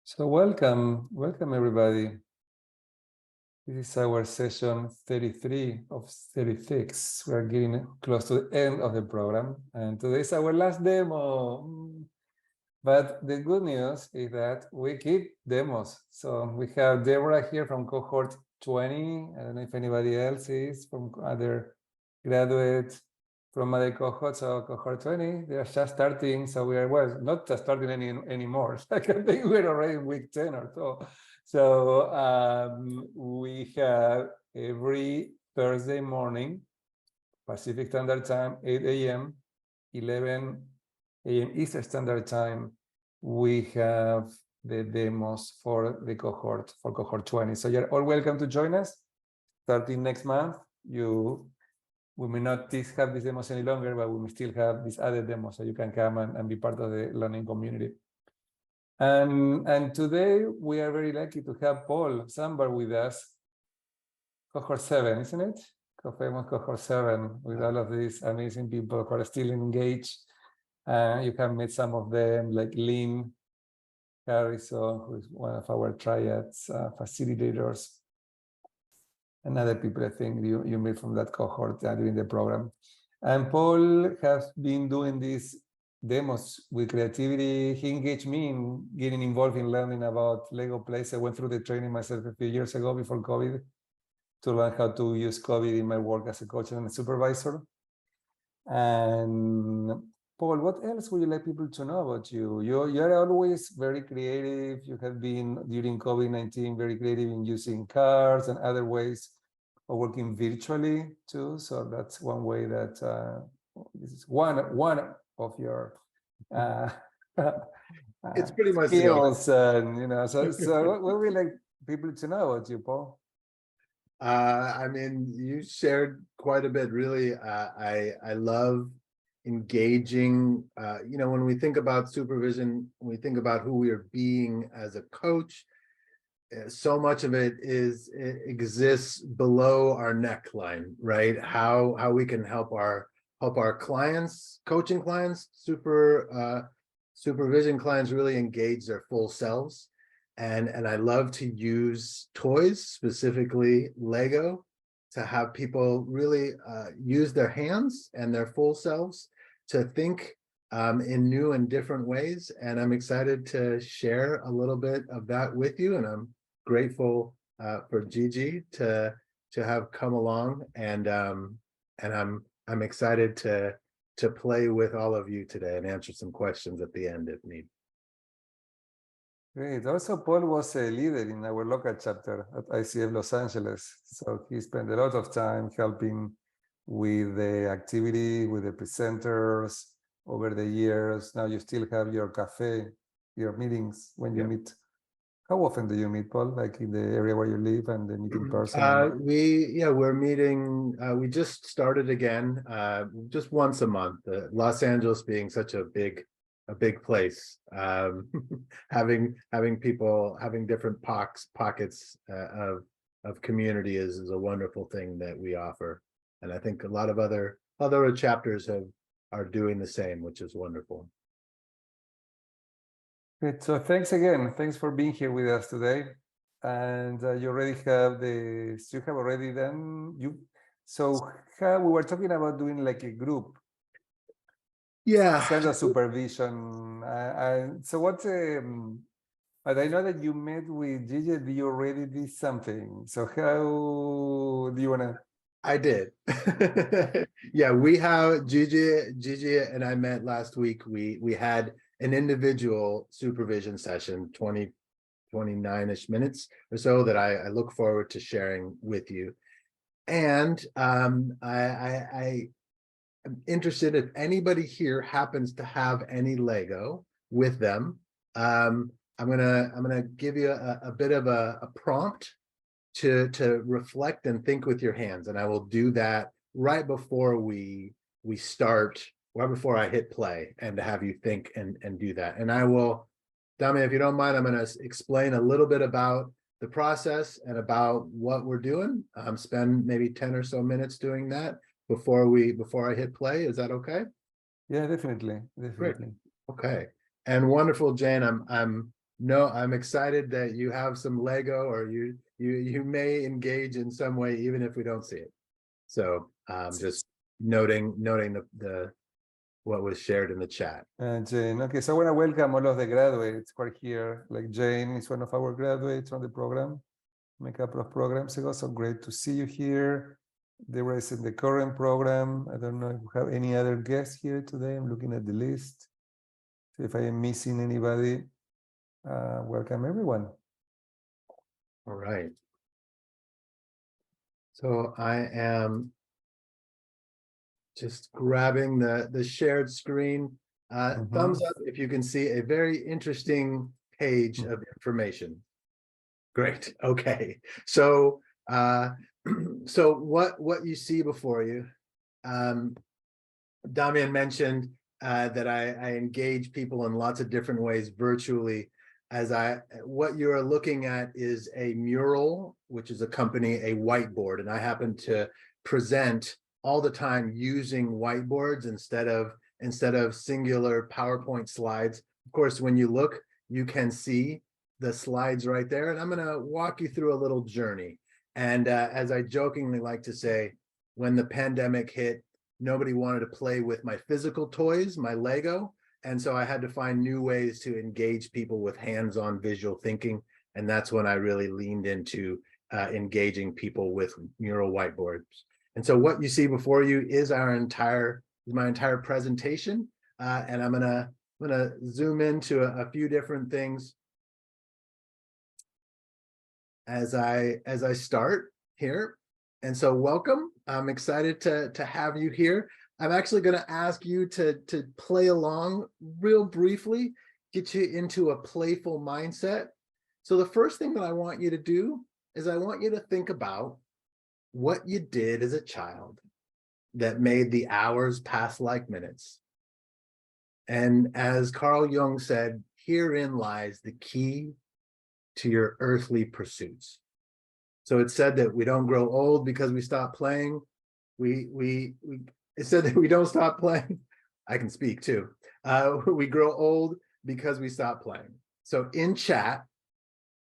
So welcome everybody. This is our session 33 of 36. We are getting close to the end of the program, and today is our last demo. But the good news is that we keep demos. So we have Deborah here from cohort 20. I don't know if anybody else is from other graduates from other cohorts. So cohort 20, they are just starting. So we are, well, not just starting anymore. I think we're already in week 10 or so. So we have every Thursday morning, Pacific Standard Time, 8 a.m., 11 a.m. Eastern Standard Time, we have the demos for the cohort, for cohort 20. So you're all welcome to join us. Starting next month, we may not have these demos any longer, but we may still have these other demos, so you can come and be part of the learning community. And today we are very lucky to have Paul Sanbar with us, cohort 7, isn't it? Cohort 7, with all of these amazing people who are still engaged. You have met some of them, like Lynn Harrison, who is one of our triads facilitators, and other people I think you met from that cohort during the program. And Paul has been doing these demos with creativity. He engaged me in getting involved in learning about Lego plays. I went through the training myself a few years ago before COVID to learn how to use COVID in my work as a coach and a supervisor. And Paul, what else would you like people to know about you? You're always very creative. You have been, during COVID-19, very creative in using cards and other ways of working virtually too. So that's one way that this is one of your it's pretty much skills. And, you know, so what would we like people to know about you, Paul? I mean, you shared quite a bit. Really, I love engaging. You know, when we think about supervision, when we think about who we are being as a coach, so much of it exists below our neckline, right? How we can help our clients, coaching clients, supervision clients really engage their full selves. And I love to use toys, specifically Lego, to have people really use their hands and their full selves to think in new and different ways. And I'm excited to share a little bit of that with you. And I'm grateful for Gigi to have come along. And I'm excited to play with all of you today and answer some questions at the end if need. Great. Also, Paul was a leader in our local chapter at ICF Los Angeles. So he spent a lot of time helping with the activity, with the presenters over the years. Now you still have your cafe, your meetings when you meet. How often do you meet, Paul? Like in the area where you live and then meet in person? We're meeting. We just started again, just once a month. Los Angeles being such a big place, having people having different pockets of community is a wonderful thing that we offer, and I think a lot of other chapters are doing the same, which is wonderful. Great. So thanks again. Thanks for being here with us today. And you already have you have already done So we were talking about doing like a group. Yeah. Kind of supervision. So what's but I know that you met with Gigi. Do you already did something? So how do you wanna? I did. Yeah, we have Gigi and I met last week. We had an individual supervision session, 29-ish minutes or so, that I look forward to sharing with you. And I am interested if anybody here happens to have any Lego with them. I'm gonna give you a bit of a prompt to reflect and think with your hands, and I will do that right before we start, right before I hit play, and to have you think and do that. And I will, Dami, if you don't mind, I'm going to explain a little bit about the process and about what we're doing. Spend maybe 10 or so minutes doing that before I hit play. Is that okay? Yeah, definitely. Great. Okay. And wonderful, Jane. I'm No, I'm excited that you have some Lego, or you may engage in some way, even if we don't see it. So just noting the what was shared in the chat. Jane, okay, so I want to welcome all of the graduates who are here. Like Jane is one of our graduates on the program, a couple of programs ago, so great to see you here. They were in the current program. I don't know if we have any other guests here today. I'm looking at the list. So if I am missing anybody, welcome everyone. All right. So I am just grabbing the shared screen. Thumbs up if you can see a very interesting page of information. Great. Okay. So so what you see before you, Damian mentioned that I engage people in lots of different ways virtually. What you're looking at is a mural, which is accompanying a whiteboard, and I happen to present all the time using whiteboards instead of singular PowerPoint slides. Of course, when you look, you can see the slides right there, and I'm going to walk you through a little journey. And as I jokingly like to say, when the pandemic hit, nobody wanted to play with my physical toys, my Lego. And so I had to find new ways to engage people with hands-on visual thinking. And that's when I really leaned into engaging people with mural whiteboards. And so what you see before you is my entire presentation. And I'm gonna zoom into a few different things as I start here. And so welcome. I'm excited to have you here. I'm actually going to ask you to play along real briefly, get you into a playful mindset. So the first thing that I want you to do is I want you to think about what you did as a child that made the hours pass like minutes. And as Carl Jung said, herein lies the key to your earthly pursuits. So it said that we don't grow old because we stop playing. It said that we don't stop playing. I can speak too. We grow old because we stop playing. So in chat,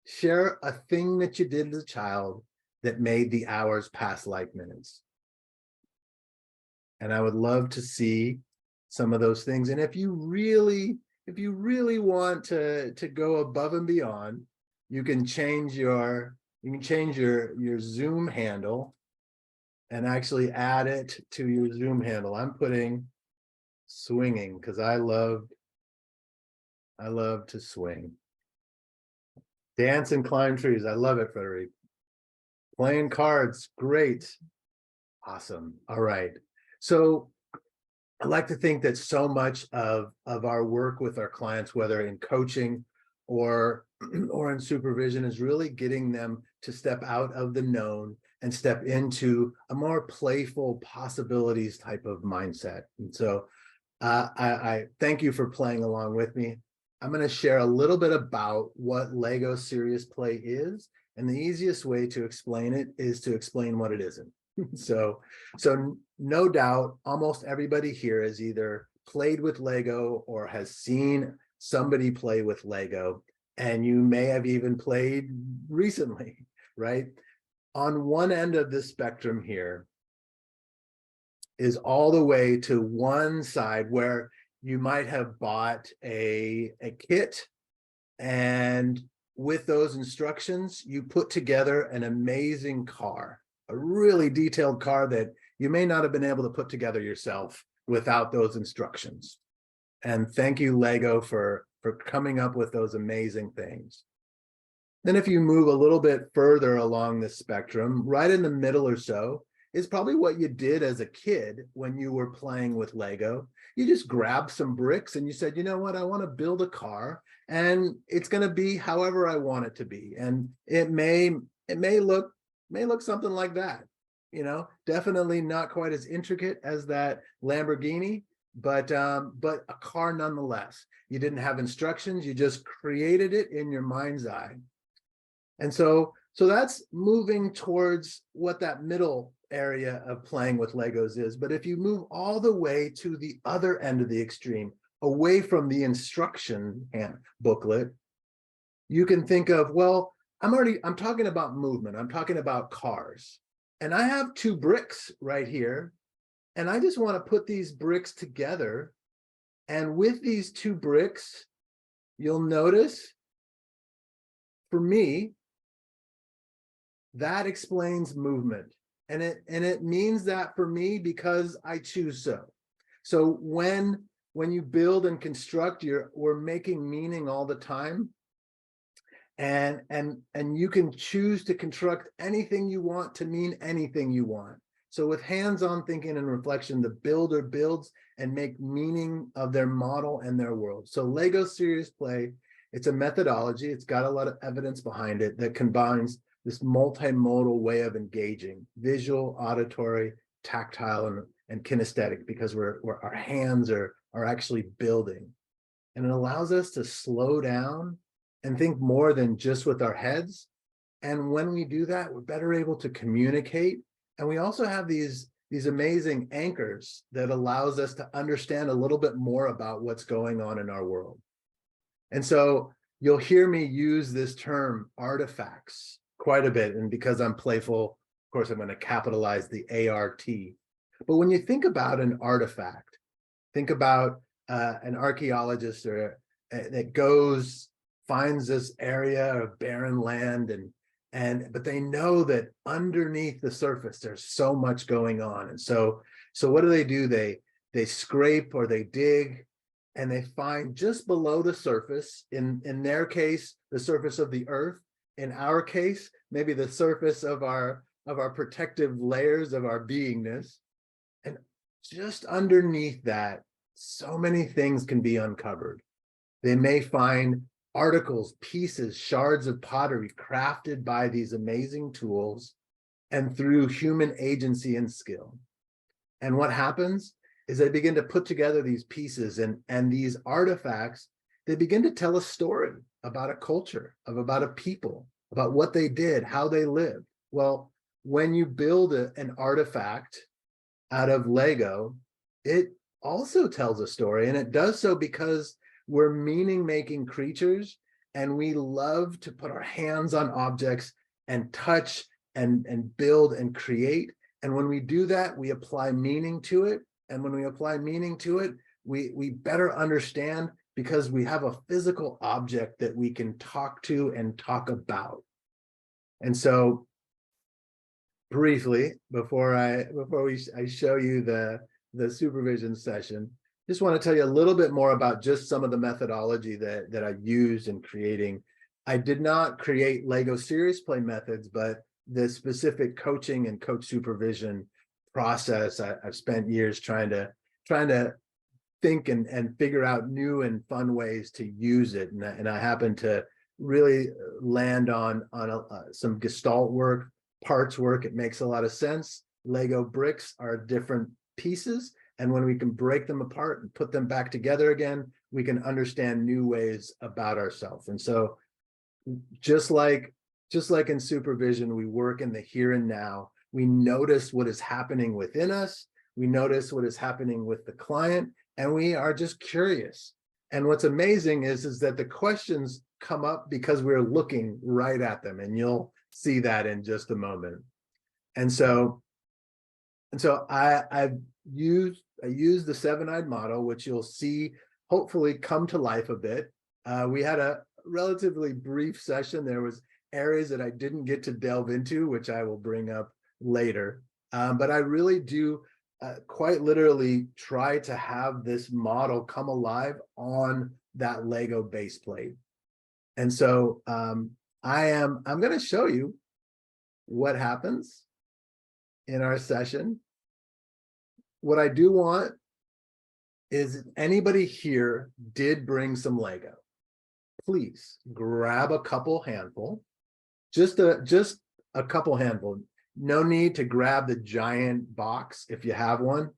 share a thing that you did as a child that made the hours pass like minutes. And I would love to see some of those things. And if you really want to go above and beyond, you can change your Zoom handle and actually add it to your Zoom handle. I'm putting swinging because I love to swing. Dance and climb trees. I love it, Frederic. Playing cards. Great. Awesome. All right. So I like to think that so much of our work with our clients, whether in coaching or in supervision, is really getting them to step out of the known and step into a more playful possibilities type of mindset. And so I thank you for playing along with me. I'm going to share a little bit about what Lego Serious Play is, and the easiest way to explain it is to explain what it isn't. So no doubt, almost everybody here has either played with Lego or has seen somebody play with Lego, and you may have even played recently, right? On one end of the spectrum here is all the way to one side where you might have bought a kit, and with those instructions, you put together an amazing car, a really detailed car that you may not have been able to put together yourself without those instructions. And thank you, Lego, for coming up with those amazing things. Then if you move a little bit further along the spectrum, right in the middle or so, is probably what you did as a kid when you were playing with Lego. You just grabbed some bricks and you said, you know what, I want to build a car, and it's going to be however I want it to be. And it may look something like that, you know, definitely not quite as intricate as that Lamborghini, but a car nonetheless. You didn't have instructions, you just created it in your mind's eye. And so that's moving towards what that middle area of playing with Legos is. But if you move all the way to the other end of the extreme, away from the instruction booklet, You can think of, well, I'm talking about movement. I'm talking about cars. And I have 2 bricks right here. And I just want to put these bricks together. And with these 2 bricks, you'll notice, for me, that explains movement. And it means that for me because I choose so. So when you build and construct, we're making meaning all the time. And you can choose to construct anything you want to mean anything you want. So with hands-on thinking and reflection, the builder builds and make meaning of their model and their world. So Lego Serious Play, it's a methodology. It's got a lot of evidence behind it that combines this multimodal way of engaging: visual, auditory, tactile, and kinesthetic, because our hands are actually building. And it allows us to slow down and think more than just with our heads. And when we do that, we're better able to communicate. And we also have these amazing anchors that allows us to understand a little bit more about what's going on in our world. And so you'll hear me use this term artifacts quite a bit. And because I'm playful, of course, I'm going to capitalize the ART. But when you think about an artifact, think about an archaeologist that goes, finds this area of barren land, but they know that underneath the surface there's so much going on. And so what do? They scrape or they dig, and they find just below the surface, in their case, the surface of the earth. In our case, maybe the surface of our protective layers of our beingness. And just underneath that, so many things can be uncovered. They may find articles, pieces, shards of pottery crafted by these amazing tools and through human agency and skill. And what happens is they begin to put together these pieces, and these artifacts, they begin to tell a story about a culture, about a people, about what they did, how they lived. Well, when you build an artifact out of Lego, it also tells a story, and it does so because we're meaning-making creatures, and we love to put our hands on objects and touch and build and create. And when we do that, we apply meaning to it. And when we apply meaning to it, we better understand, because we have a physical object that we can talk to and talk about. And so briefly, before I show you the supervision session, just want to tell you a little bit more about just some of the methodology that I used in creating. I did not create Lego Serious Play methods, but the specific coaching and coach supervision process. I've spent years trying to think and figure out new and fun ways to use it. And I happen to really land on some Gestalt work, parts work. It makes a lot of sense. Lego bricks are different pieces. And when we can break them apart and put them back together again, we can understand new ways about ourselves. And so just like in supervision, we work in the here and now. We notice what is happening within us. We notice what is happening with the client, and we are just curious. And what's amazing is that the questions come up because we're looking right at them, and you'll see that in just a moment. And so I use the 7-eyed model, which you'll see hopefully come to life a bit. We had a relatively brief session. There was areas that I didn't get to delve into, which I will bring up later. But I really do quite literally try to have this model come alive on that Lego base plate. And so I'm going to show you what happens in our session. What I do want is, anybody here did bring some Lego, please grab a couple handful, just a couple handful. No need to grab the giant box if you have one,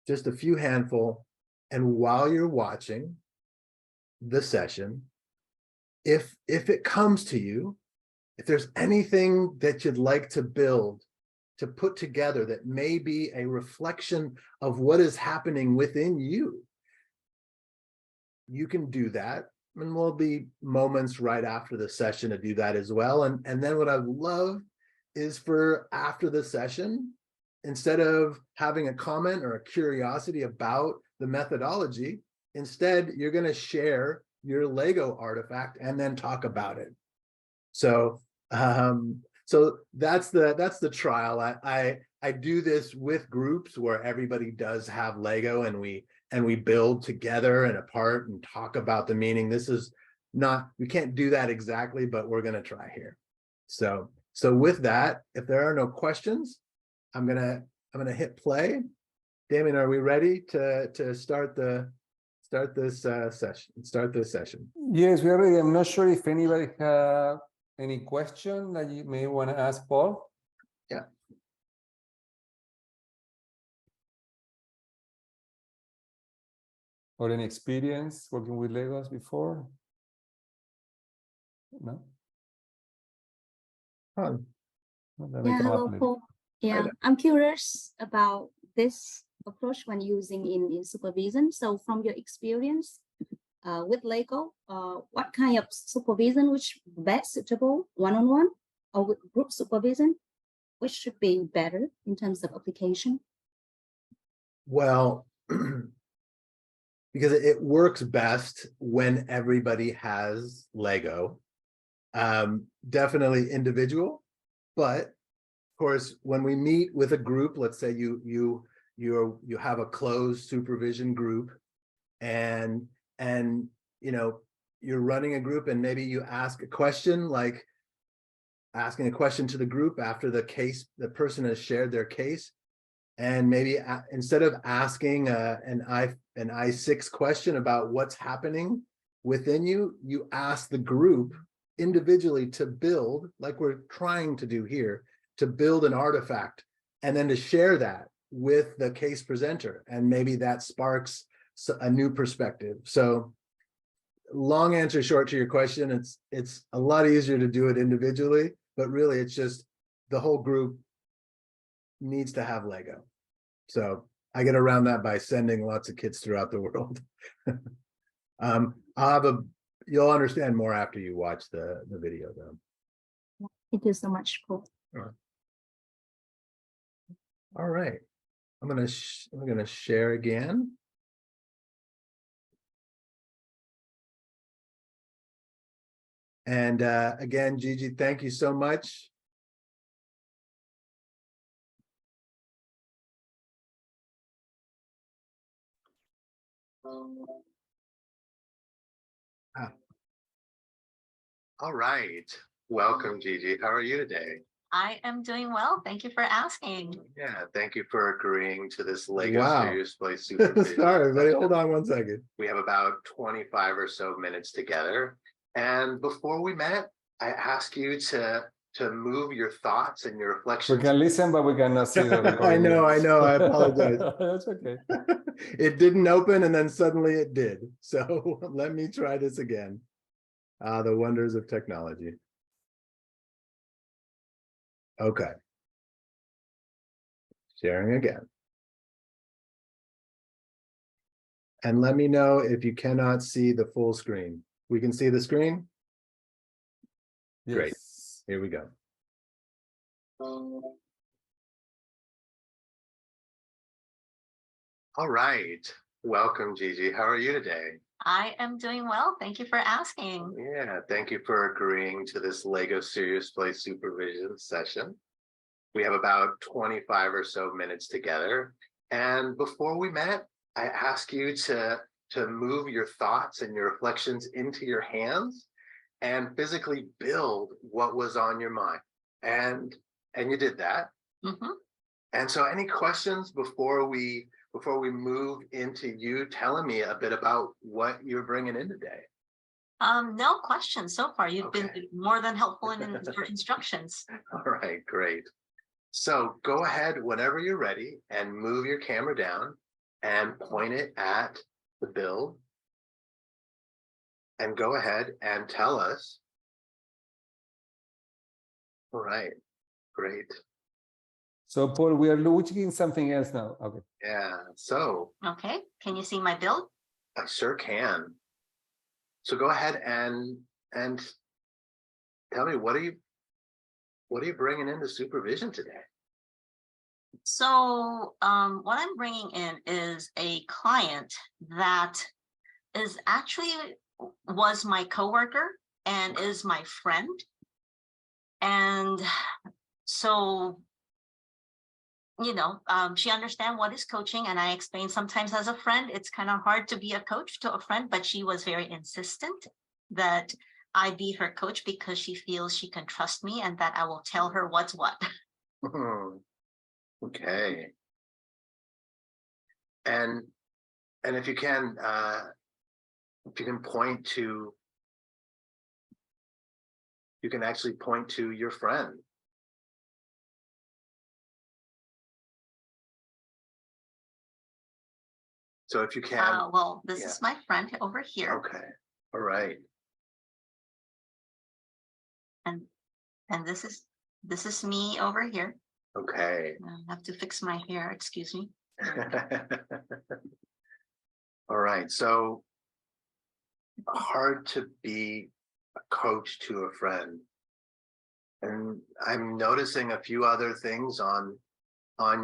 just a few handful. And while you're watching the session, if it comes to you, if there's anything that you'd like to build, to put together that may be a reflection of what is happening within you, you can do that. and will be moments right after the session to do that as well. And then what I would love is for after the session, instead of having a comment or a curiosity about the methodology, instead you're going to share your Lego artifact and then talk about it. So so that's the trial. I do this with groups where everybody does have Lego, and we build together and apart and talk about the meaning. This is not, we can't do that exactly, but we're going to try here. So with that, if there are no questions, I'm gonna hit play. Damien, are we ready to start this session? Yes, we are ready. I'm not sure if anybody have any question that you may want to ask Paul. Yeah. Or any experience working with Legos before? No? Huh. No, that may Yeah, come up hello, later. Paul. Yeah, I'm curious about this approach when using in supervision. So from your experience with Lego, what kind of supervision which best suitable, one-on-one or with group supervision, which should be better in terms of application? Well, because it works best when everybody has Lego. Definitely individual, but of course, when we meet with a group, let's say you have a closed supervision group, and you know, you're running a group, and maybe you ask a question, like asking a question to the group after the person has shared their case. And maybe instead of asking an I6 question about what's happening within you, you ask the group individually to build, like we're trying to do here, to build an artifact, and then to share that with the case presenter. And maybe that sparks a new perspective. So long answer short to your question, it's a lot easier to do it individually, but really it's just the whole group needs to have Lego. So I get around that by sending lots of kids throughout the world. You'll understand more after you watch the video though. Thank you so much, Paul. All right. I'm gonna share again. And again, Gigi, thank you so much. All right. Welcome, Gigi. How are you today? I am doing well. Thank you for asking. Yeah, thank you for agreeing to this Lego Wow. Studios Play Supervision. Sorry, everybody, hold on one second. We have about 25 or so minutes together. And before we met, I asked you to move your thoughts and your reflections. We can listen, but we cannot see the I know, I apologize. That's okay. It didn't open and then suddenly it did. So let me try this again. The wonders of technology. Okay. Sharing again. And let me know if you cannot see the full screen. We can see the screen? Yes. Great. Here we go. All right. Welcome, Gigi. How are you today? I am doing well. Thank you for asking. Yeah, thank you for agreeing to this Lego Serious Play Supervision session. We have about 25 or so minutes together. And before we met, I asked you to move your thoughts and your reflections into your hands and physically build what was on your mind. And you did that. Mm-hmm. And so any questions before we move into you telling me a bit about what you're bringing in today? No questions so far. You've Okay. been more than helpful in your instructions. All right, great. So go ahead whenever you're ready and move your camera down and point it at the build. And go ahead and tell us. All right, great. So Paul, we are looking something else now. Okay. Yeah, so Okay, can you see my build? I sure can. So go ahead and tell me, what are you bringing into supervision today? So what I'm bringing in is a client that is actually was my coworker and is my friend. And so, she understands what is coaching, and I explain sometimes as a friend, it's kind of hard to be a coach to a friend, but she was very insistent that I be her coach because she feels she can trust me and that I will tell her what's what. Okay. And if you can point to, you can actually point to your friend. So if you can. Well, this is my friend over here. Okay. All right. And this is me over here. Okay. I have to fix my hair, excuse me. All right. So hard to be a coach to a friend. And I'm noticing a few other things on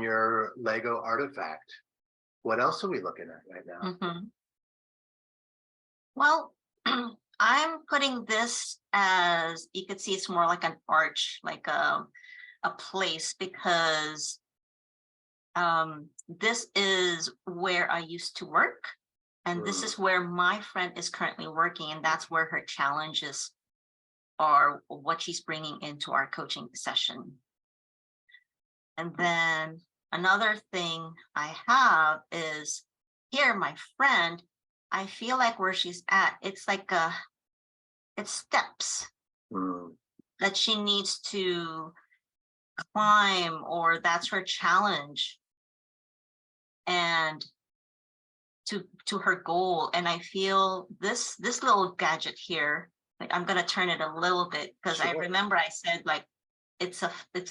your Lego artifact. What else are we looking at right now? Well, I'm putting this as, you could see it's more like an arch, like a place, because this is where I used to work, and this is where my friend is currently working, and that's where her challenges are, what she's bringing into our coaching session. And then another thing I have is here, my friend, I feel like where she's at, it's like it's steps that she needs to climb, or that's her challenge and to her goal. And I feel this little gadget here, like, I'm gonna turn it a little bit because I remember I said, like, it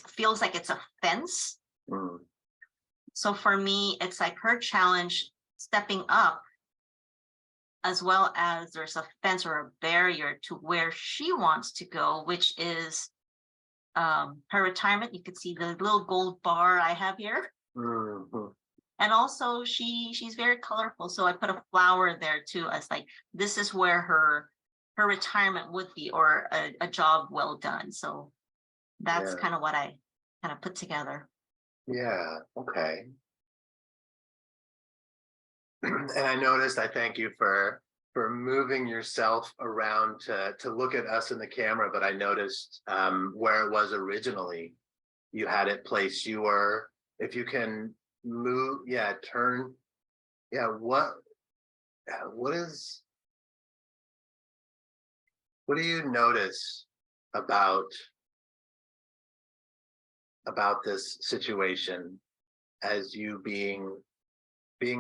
feels like it's a fence. So for me, it's like her challenge stepping up, as well as there's a fence or a barrier to where she wants to go, which is her retirement. You can see the little gold bar I have here. And also she's very colorful. So I put a flower there too, as like, this is where her retirement would be, or a job well done. So that's kind of what I kind of put together. Yeah. Okay. And I noticed, I thank you for moving yourself around to look at us in the camera, but I noticed where it was originally, you had it placed. You were, if you can move, turn, what do you notice about this situation as you being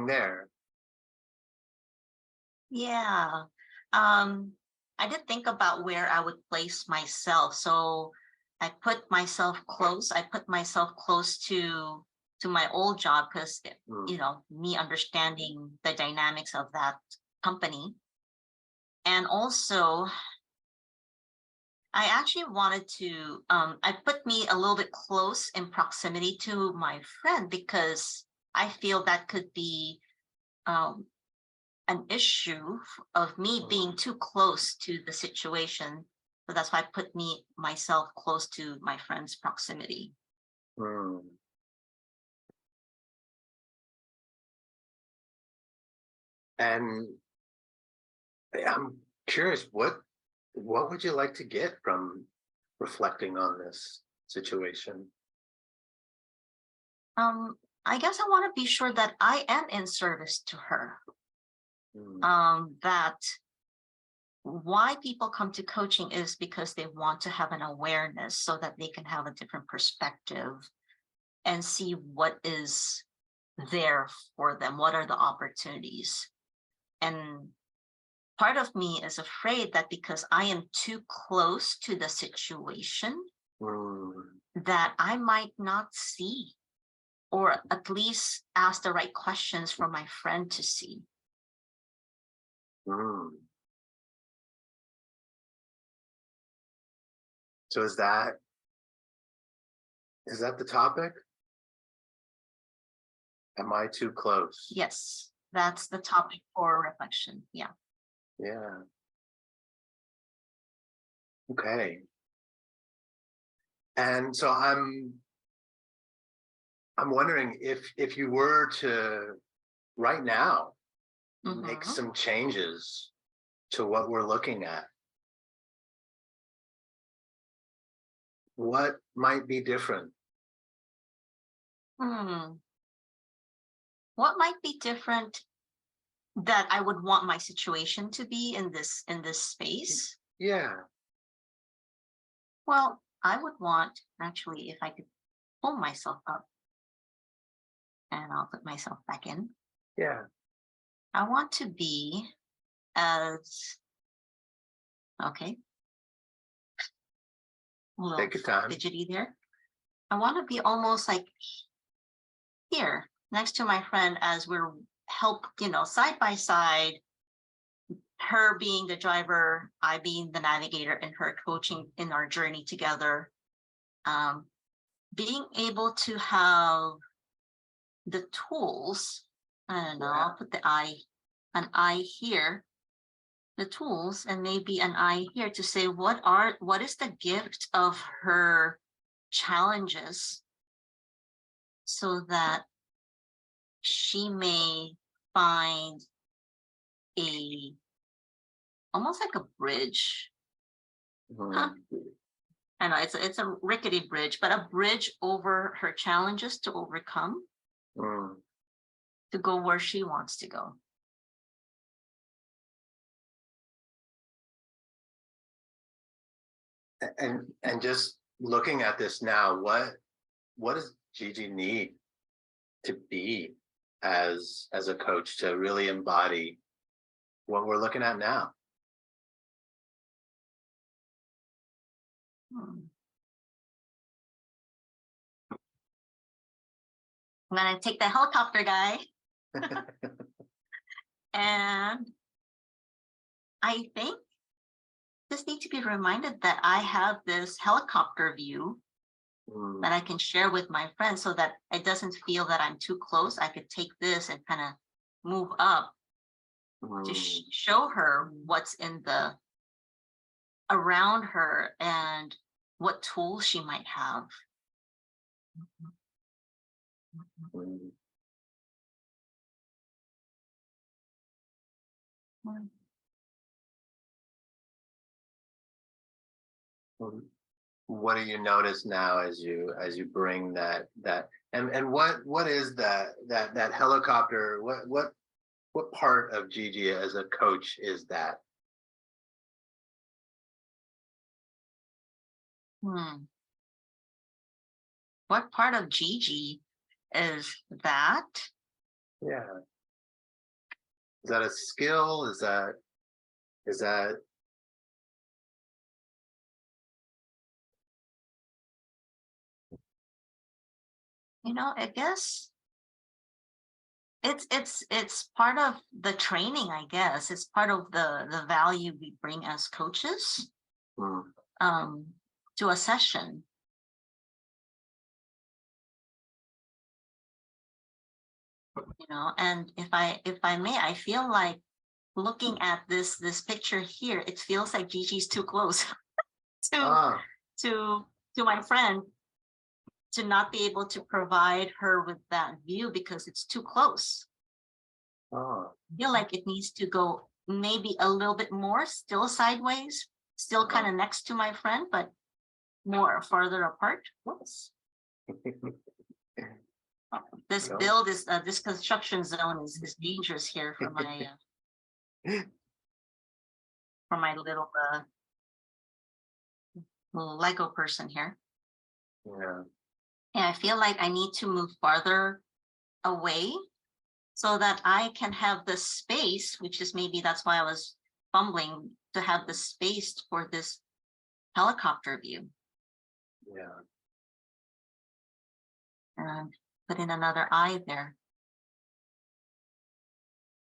there? Yeah. I did think about where I would place myself. So I put myself close. I put myself close to my old job because, me understanding the dynamics of that company. And also, I actually wanted to, I put me a little bit close in proximity to my friend, because I feel that could be an issue of me being too close to the situation. So that's why I put myself close to my friend's proximity. And I'm curious, what would you like to get from reflecting on this situation? I guess I want to be sure that I am in service to her. That why people come to coaching is because they want to have an awareness so that they can have a different perspective and see what is there for them. What are the opportunities? And part of me is afraid that because I am too close to the situation, that I might not see, or at least ask the right questions for my friend to see. So is that the topic? Am I too close? Yes, that's the topic for reflection. Yeah. Yeah. Okay. And so I'm wondering if you were to right now make Mhm. some changes to what we're looking at, what might be different? What might be different that I would want my situation to be in this space? Yeah. Well, I would want, actually, if I could pull myself up and I'll put myself back in. Yeah. I want to be as, okay. Well, Take your time. fidgety there. I want to be almost like here next to my friend as we're side by side, her being the driver, I being the navigator, and her coaching in our journey together. Being able to have the tools, I don't know, I'll put an I here, the tools, and maybe an I here to say what is the gift of her challenges, so that she may find almost like a bridge. Mhm. I know it's a rickety bridge, but a bridge over her challenges to overcome, Mm. to go where she wants to go. And just looking at this now, what does Gigi need to be as a coach to really embody what we're looking at now? I'm gonna take the helicopter guy. And I think just need to be reminded that I have this helicopter view Mm. that I can share with my friends, so that it doesn't feel that I'm too close. I could take this and kind of move up to show her what's in the around her and what tools she might have. Mm. What do you notice now as you bring that and what is that helicopter? What part of Gigi as a coach is that? What part of Gigi is that? Yeah. Is that a skill? Is that I guess it's part of the training, I guess. It's part of the value we bring as coaches to a session. And if I may, I feel like looking at this picture here, it feels like Gigi's too close to my friend, to not be able to provide her with that view because it's too close. I feel like it needs to go maybe a little bit more, still sideways, still kind of next to my friend, but more farther apart. Whoops. This build is this construction zone is dangerous here for my little Lego person here. Yeah. And I feel like I need to move farther away so that I can have the space, which is maybe that's why I was fumbling, to have the space for this helicopter view. Yeah. And put in another eye there.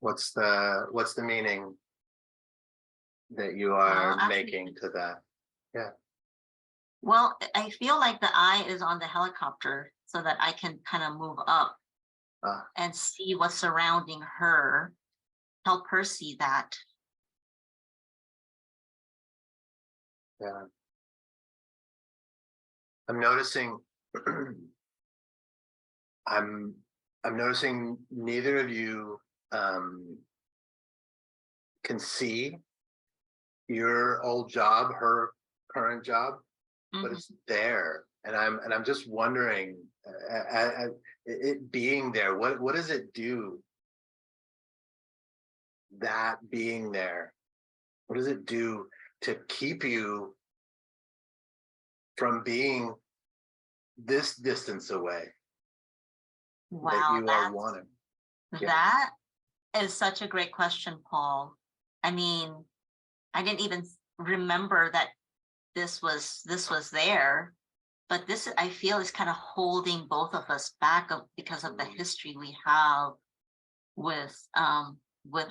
What's the meaning that you are making to that? Yeah. Well, I feel like the eye is on the helicopter so that I can kind of move up and see what's surrounding her, help her see that. Yeah. I'm noticing I'm noticing neither of you can see your old job, her current job, but it's there. And I'm just wondering, it being there, what does it do? That being there, what does it do to keep you from being this distance away that Wow, you are wanting? that is such a great question, Paul. I mean, I didn't even remember that this was there, but this, I feel, is kind of holding both of us back because of the history we have with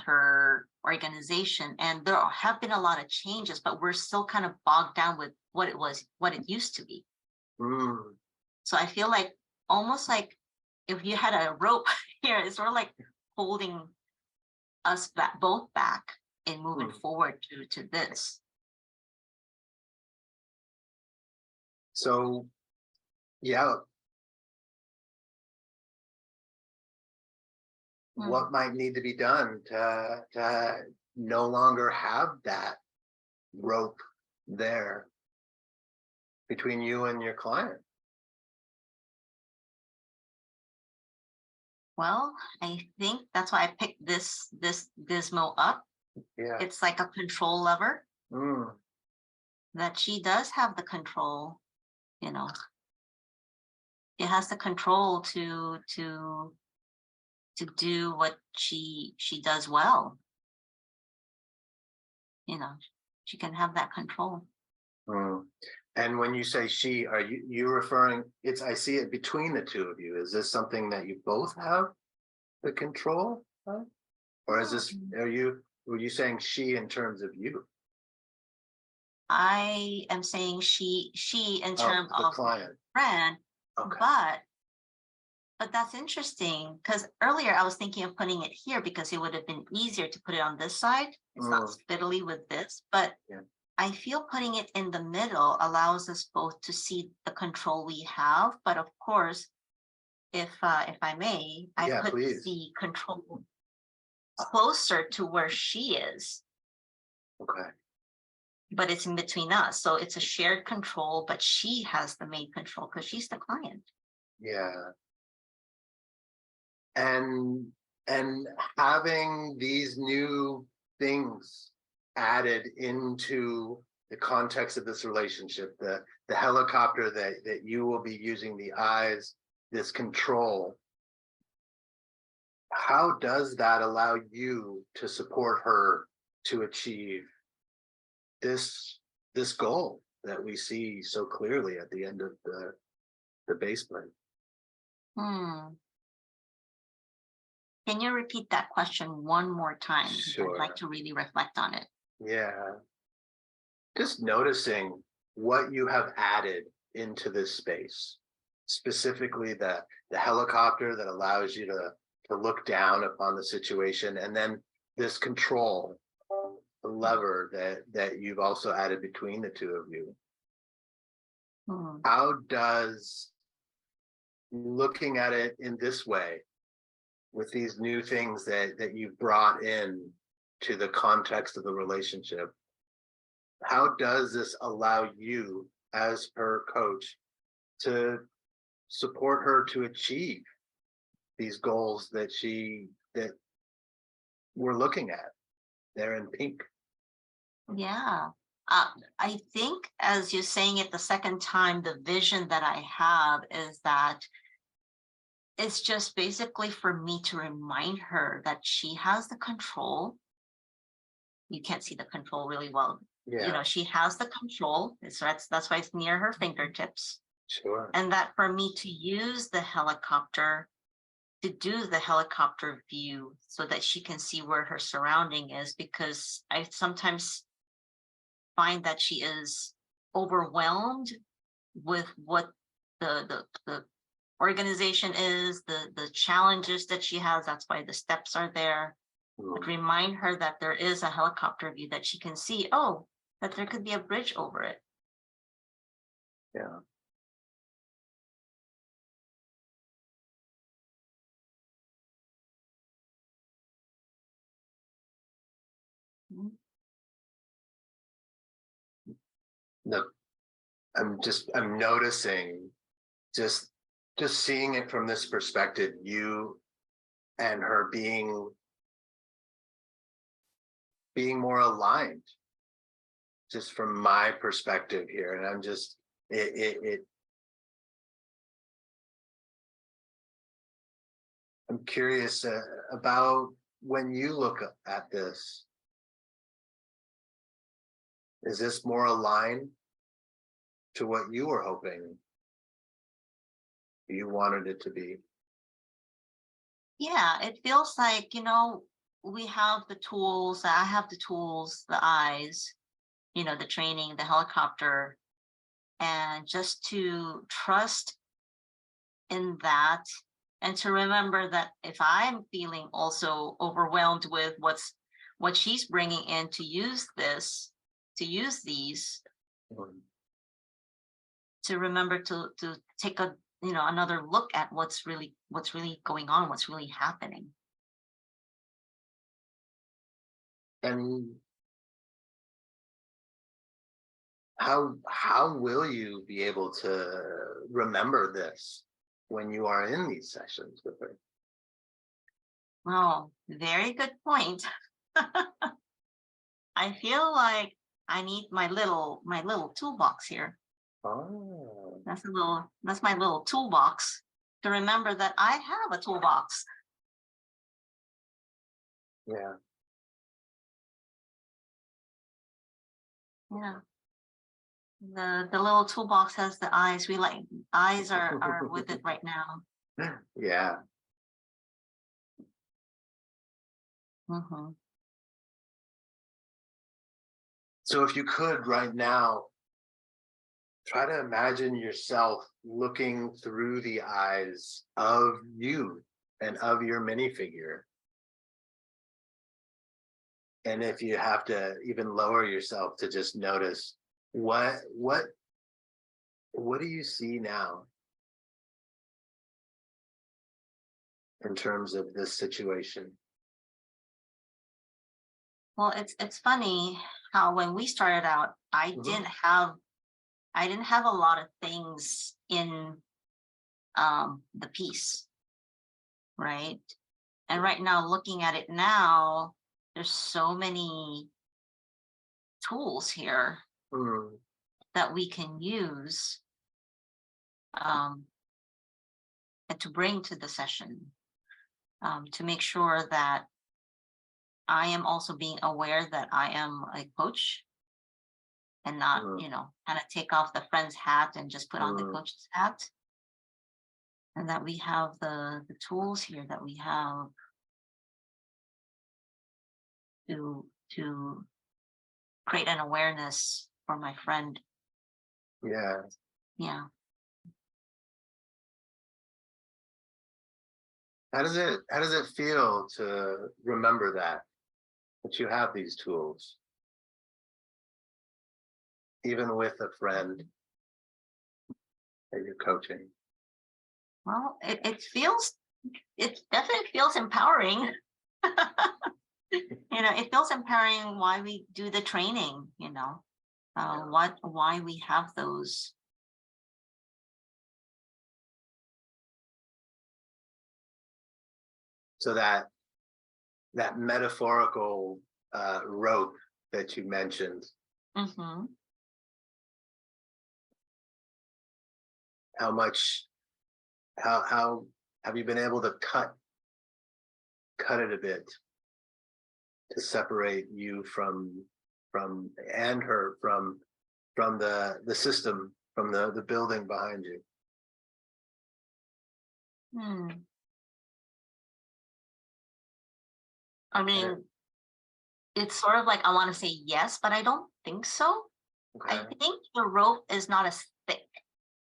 her organization. And there have been a lot of changes, but we're still kind of bogged down with what it used to be. So I feel like almost like if you had a rope here, it's sort of like holding us both back and moving forward to this. So, yeah. What might need to be done to no longer have that rope there between you and your client? Well, I think that's why I picked this gizmo up. Yeah. It's like a control lever that she does have the control, you know. It has the control to do what she does well. You know, she can have that control. And when you say she, are you referring, I see it between the two of you. Is this something that you both have the control of? Or is this, were you saying she in terms of you? I am saying she in terms the of client. Friend, Okay. but that's interesting because earlier I was thinking of putting it here because it would have been easier to put it on this side. It's not fiddly with this, but I feel putting it in the middle allows us both to see the control we have. But of course, if I may, I put the control closer to where she is. Okay. But it's in between us. So it's a shared control, but she has the main control because she's the client. Yeah. And having these new things added into the context of this relationship, the helicopter that you will be using, the eyes, this control, how does that allow you to support her to achieve this goal that we see so clearly at the end of the base plate? Can you repeat that question one more time? Sure. I'd like to really reflect on it. Yeah. Just noticing what you have added into this space, specifically the helicopter that allows you to look down upon the situation, and then this control, the lever that you've also added between the two of you. How does looking at it in this way, with these new things that you've brought in to the context of the relationship, how does this allow you as her coach to support her to achieve these goals that we're looking at there in pink? Yeah. I think as you're saying it the second time, the vision that I have is that it's just basically for me to remind her that she has the control. You can't see the control really well. Yeah. You know, she has the control. So that's why it's near her fingertips. Sure. And that for me to use the helicopter, to do the helicopter view so that she can see where her surrounding is, because I sometimes find that she is overwhelmed what the organization is, the challenges that she has. That's why the steps are there. But remind her that there is a helicopter view that she can see, oh, that there could be a bridge over it. Yeah. Mhm. No, I'm noticing just seeing it from this perspective, you and her being more aligned, just from my perspective here. And I'm just, I'm curious about when you look at this, is this more aligned to what you were hoping you wanted it to be? Yeah, it feels like, we have the tools. I have the tools, the eyes, the training, the helicopter, and just to trust in that, and to remember that if I'm feeling also overwhelmed with what she's bringing in to use these, to remember to take a another look at what's really going on, what's really happening. And how will you be able to remember this when you are in these sessions with her? Well, very good point. I feel like I need my little toolbox here. Oh, That's my little toolbox to remember that I have a toolbox. yeah. Yeah. The little toolbox has the eyes. Eyes are with it right now. Yeah. Mm-hmm. So if you could right now, try to imagine yourself looking through the eyes of you and of your minifigure. And if you have to even lower yourself to just notice what do you see now in terms of this situation? Well, it's funny how when we started out, I didn't have a lot of things in the piece, right? And right now, looking at it now, there's so many tools here that we can use and to bring to the session, to make sure that I am also being aware that I am a coach and not, kind of take off the friend's hat and just put on the coach's hat. And that we have the tools here that we have to create an awareness for my friend. Yeah. Yeah. How does it feel to remember that you have these tools, even with a friend that you're coaching? Well, it definitely feels empowering. It feels empowering why we do the training, why we have those. So that metaphorical rope that you mentioned, Mm-hmm. how have you been able to cut it a bit to separate you from and her from the system, from the building behind you? I mean, it's sort of like I want to say yes, but I don't think so. Okay. I think the rope is not as thick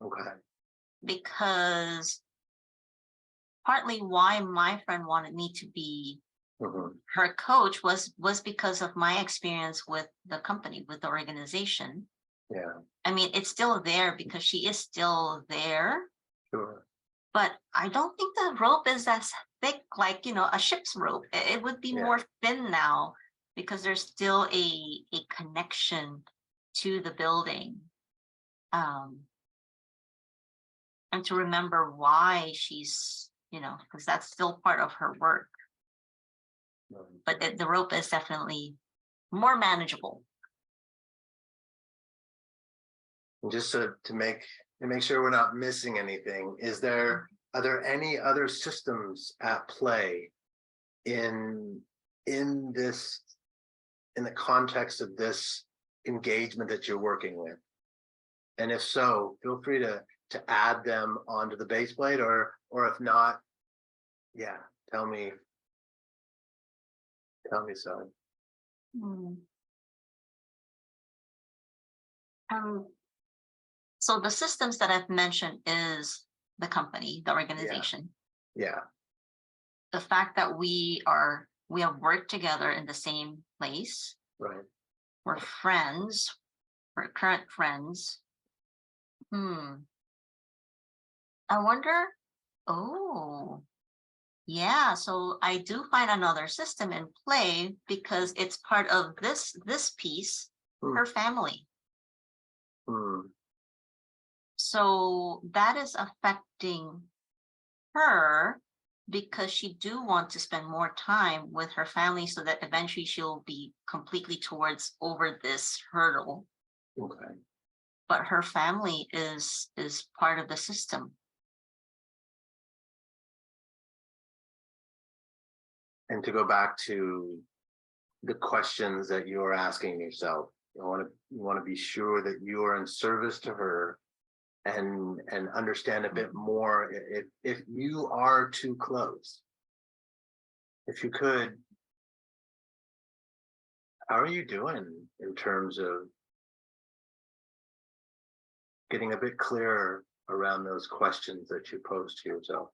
Okay. because partly why my friend wanted me to be Mhm. her coach was because of my experience with the company, with the organization. Yeah, I mean, it's still there because she is still there, sure. but I don't think the rope is as thick like, you know, a ship's rope. It would be Yeah. more thin now because there's still a connection to the building. And to remember why she's, you know, because that's still part of her work. But the rope is definitely more manageable. And just to make sure we're not missing anything, are there any other systems at play in this, in the context of this engagement that you're working with? And if so, feel free to add them onto the base plate, or if not, yeah, tell me so. So the systems that I've mentioned is the company, the organization. Yeah. The fact that we have worked together in the same place. Right. We're friends. We're current friends. I wonder. Oh, yeah. So I do find another system in play because it's part of this piece, her family. So that is affecting her because she do want to spend more time with her family so that eventually she'll be completely towards over this hurdle. Okay. But her family is part of the system. And to go back to the questions that you're asking yourself, you want to be sure that you are in service to her and understand a bit more. If you are too close, if you could, how are you doing in terms of getting a bit clearer around those questions that you pose to yourself?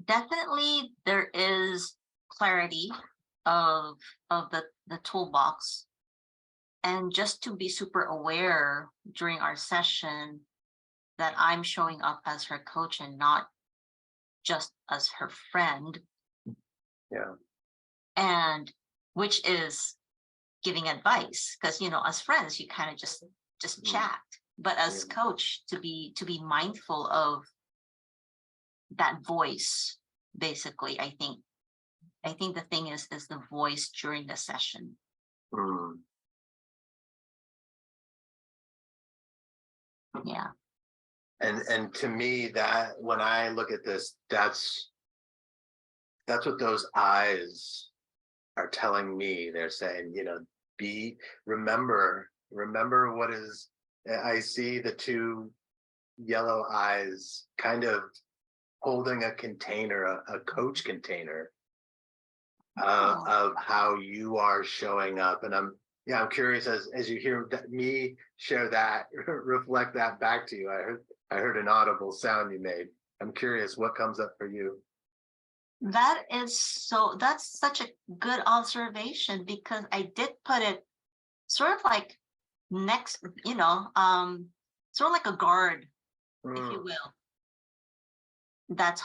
Definitely there is clarity of the toolbox. And just to be super aware during our session that I'm showing up as her coach and not just as her friend. Yeah. And which is giving advice, because you know, as friends, you kind of just chat. But as coach, to be mindful of that voice, basically, I think the thing is the voice during the session. Yeah. And to me, that when I look at this, that's what those eyes are telling me. They're saying, you know, remember what is. I see the two yellow eyes kind of holding a container, a coach container of how you are showing up. And I'm curious as you hear me share that, reflect that back to you. I heard an audible sound you made. I'm curious what comes up for you. That's such a good observation, because I did put it sort of like next, you know, sort of like a guard, if you will. That's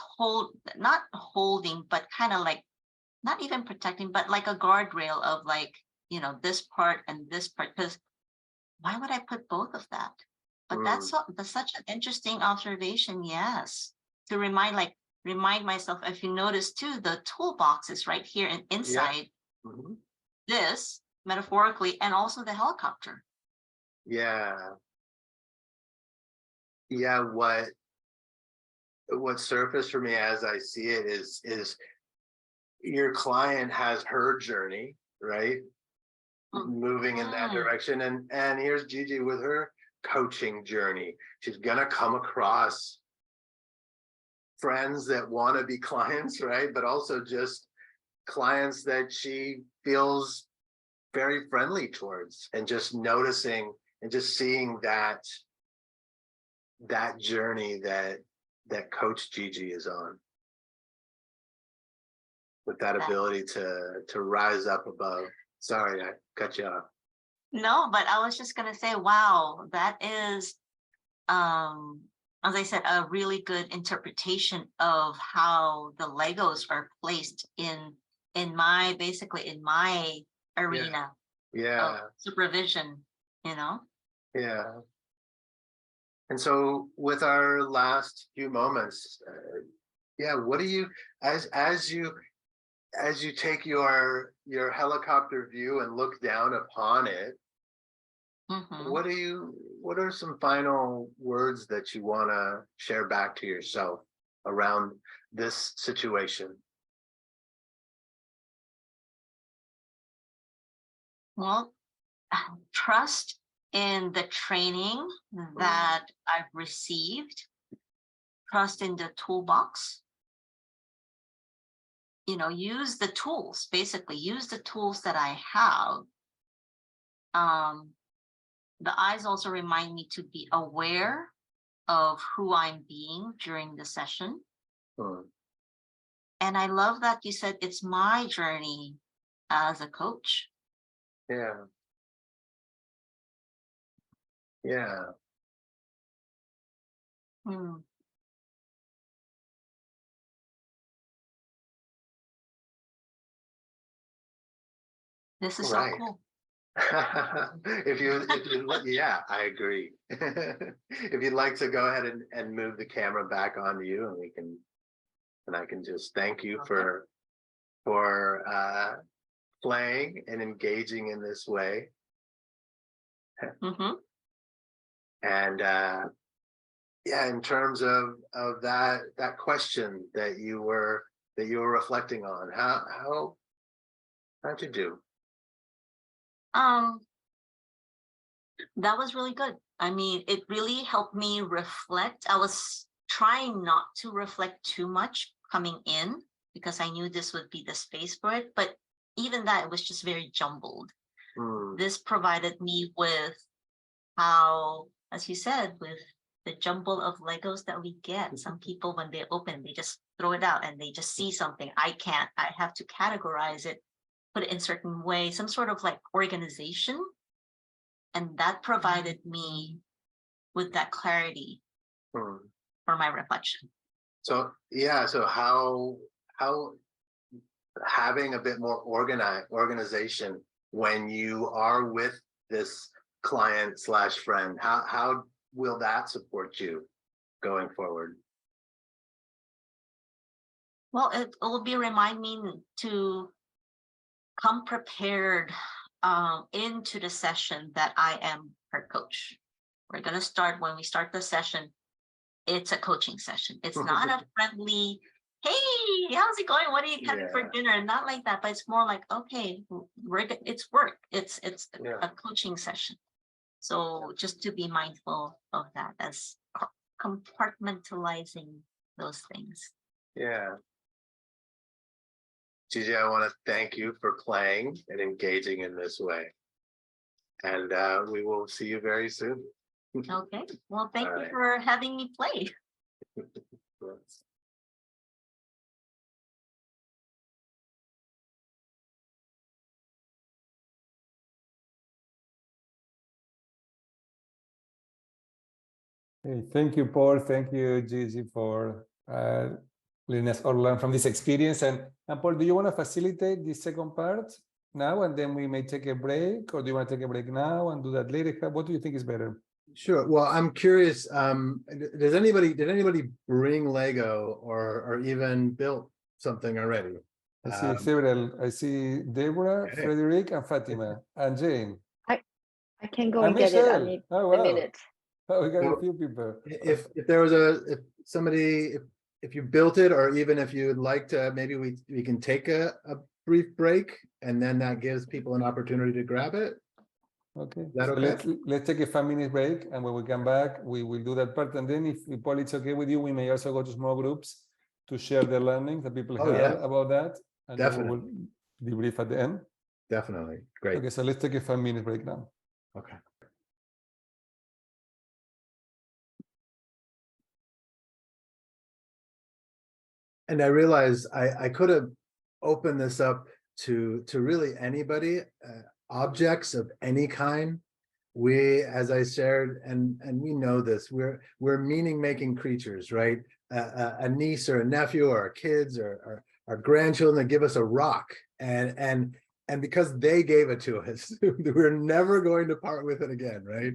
not holding, but kind of like not even protecting, but like a guardrail of like, you know, this part and this part, because why would I put both of that? But that's such an interesting observation. Yes. To remind myself, if you notice too, the toolbox is right here and inside this metaphorically, and also the helicopter. Yeah. What surfaced for me as I see it is your client has her journey, right? Moving in that direction. And here's Gigi with her coaching journey. She's gonna come across friends that want to be clients, right? But also just clients that she feels very friendly towards, and just noticing and just seeing that journey that Coach Gigi is on, with that ability to rise up above. Sorry, I cut you off. No, but I was just gonna say, wow, that is, as I said, a really good interpretation of how the Legos are placed in my arena Yeah. of supervision, you know? Yeah. And so with our last few moments, what do you, as you take your helicopter view and look down upon it, Mhm. what are some final words that you want to share back to yourself around this situation? Well, trust in the training that I've received, trust in the toolbox. You know, use the tools, basically use the tools that I have. The eyes also remind me to be aware of who I'm being during the session. And I love that you said it's my journey as a coach. Yeah. Yeah. This is Right. so cool. if you yeah, I agree. If you'd like to go ahead and move the camera back onto you, and I can just thank you for playing and engaging in this way. And in terms of that question that you were reflecting on, how'd you do? That was really good. I mean, it really helped me reflect. I was trying not to reflect too much coming in because I knew this would be the space for it, but even that, it was just very jumbled. This provided me with how, as you said, with the jumble of Legos that we get. Some people, when they open, they just throw it out and they just see something. I can't. I have to categorize it, put it in certain way, some sort of like organization. And that provided me with that clarity for my reflection. So how having a bit more organization when you are with this client / friend, how will that support you going forward? Well, it will be remind me to come prepared into the session that I am her coach. We're going to start, when we start the session, it's a coaching session. It's not a friendly, hey, how's it going? What are you having for dinner? Not like that, but it's more like, okay, it's work. It's a coaching session. So just to be mindful of that, as compartmentalizing those things. Yeah. Gigi, I want to thank you for playing and engaging in this way. And we will see you very soon. Okay. Well, thank you for having me play. Hey, thank you, Paul. Thank you, Gigi, for letting us all learn from this experience. And Paul, do you want to facilitate the second part now, and then we may take a break, or do you want to take a break now and do that later? What do you think is better? Sure. Well, I'm curious. Did anybody bring Lego or even built something already? I see several. I see Deborah, Frederick, and Fatima, and Jane. I can go and get it. I need a minute. Oh, we got a few people. If there was if you built it, or even if you'd like to, maybe we can take a brief break, and then that gives people an opportunity to grab it. Okay. Is that so okay? let's take a 5-minute break, and when we come back, we will do that part. And then if Paul, it's okay with you, we may also go to small groups to share the learnings that people have about that. And Definitely. then we will debrief at the end. Definitely. Great. Okay, so let's take a 5-minute break now. Okay. And I realized I could have opened this up to really anybody, objects of any kind. We, as I shared, and we know this, we're meaning-making creatures, right? A niece or a nephew or our kids or our grandchildren that give us a rock, and because they gave it to us, we're never going to part with it again, right?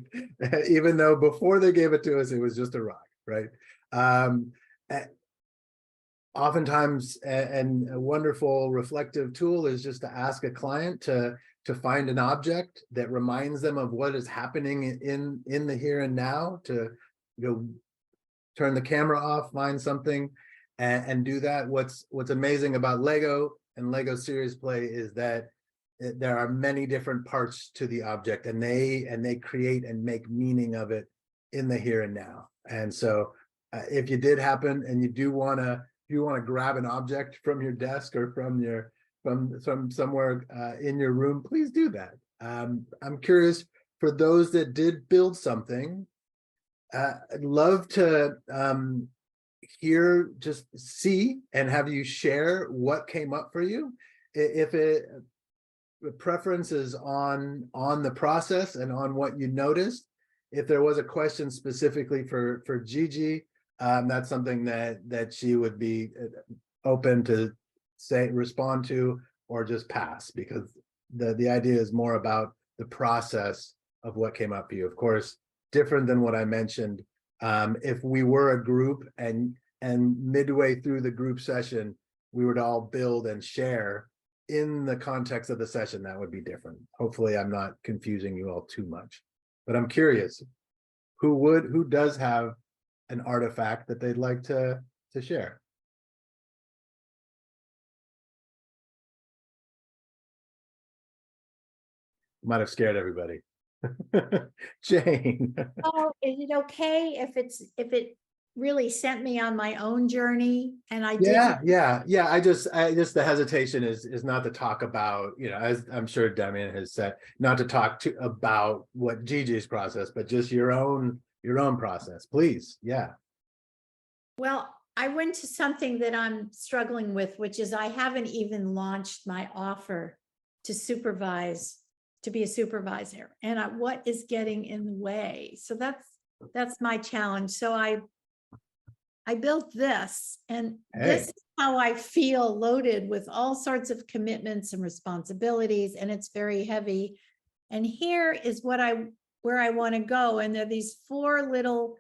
Even though before they gave it to us, it was just a rock, right? Oftentimes, and a wonderful reflective tool is just to ask a client to find an object that reminds them of what is happening in the here and now, to turn the camera off, find something, and do that. What's amazing about Lego and Lego Serious Play is that there are many different parts to the object, and they create and make meaning of it in the here and now. And so if you did happen and you want to grab an object from your desk or from somewhere in your room, please do that. I'm curious, for those that did build something, I'd love to see and have you share what came up for you. If the preference is on the process and on what you noticed. If there was a question specifically for Gigi, that's something that she would be open to respond to, or just pass, because the idea is more about the process of what came up for you. Of course, different than what I mentioned. If we were a group and midway through the group session, we would all build and share in the context of the session, that would be different. Hopefully I'm not confusing you all too much, but I'm curious who does have an artifact that they'd like to share. Might have scared everybody. Jane. Oh, is it okay if it really sent me on my own journey and I didn't? Yeah. I just the hesitation is not to talk about, as I'm sure Damian has said, not to talk about what Gigi's process, but just your own process, please. Yeah. Well, I went to something that I'm struggling with, which is I haven't even launched my offer to be a supervisor, and what is getting in the way. So that's my challenge. So I built this, and this is how I feel loaded with all sorts of commitments and responsibilities, and it's very heavy. And here is where I want to go. And there are these 4 little,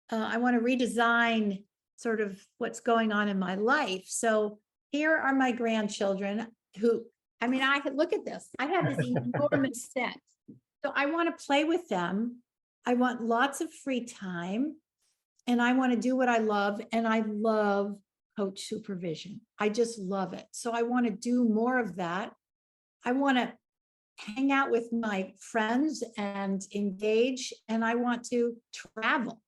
I want to redesign sort of what's going on in my life. So here are my grandchildren who, look at this. I have this enormous set. So I want to play with them. I want lots of free time. And I want to do what I love. And I love coach supervision. I just love it. So I want to do more of that. I want to hang out with my friends and engage. And I want to travel.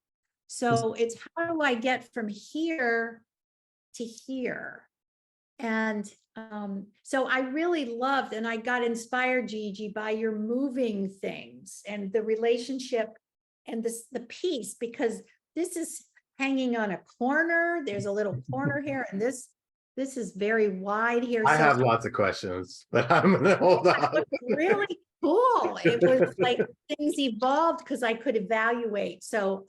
So it's, how do I get from here to here? And so I really loved, and I got inspired, Gigi, by your moving things and the relationship and the piece, because this is hanging on a corner. There's a little corner here, and this is very wide here. I have lots of questions, but I'm gonna hold on. Really cool. It was like things evolved because I could evaluate. So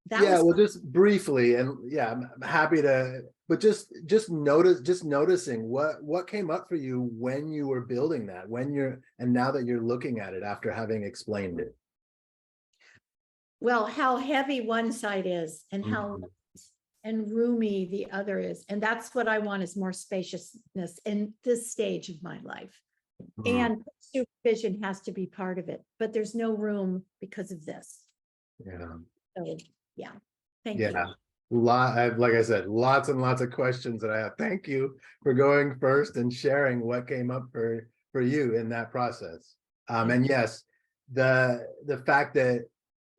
just briefly, and I'm happy to, but just noticing what came up for you when you were building that, and now that you're looking at it after having explained it. Well, how heavy one side is and how and roomy the other is. And that's what I want, is more spaciousness in this stage of my life. And supervision has to be part of it, but there's no room because of this. Yeah. So thank you. Like I said, lots and lots of questions that I have. Thank you for going first and sharing what came up for you in that process. And yes, the fact that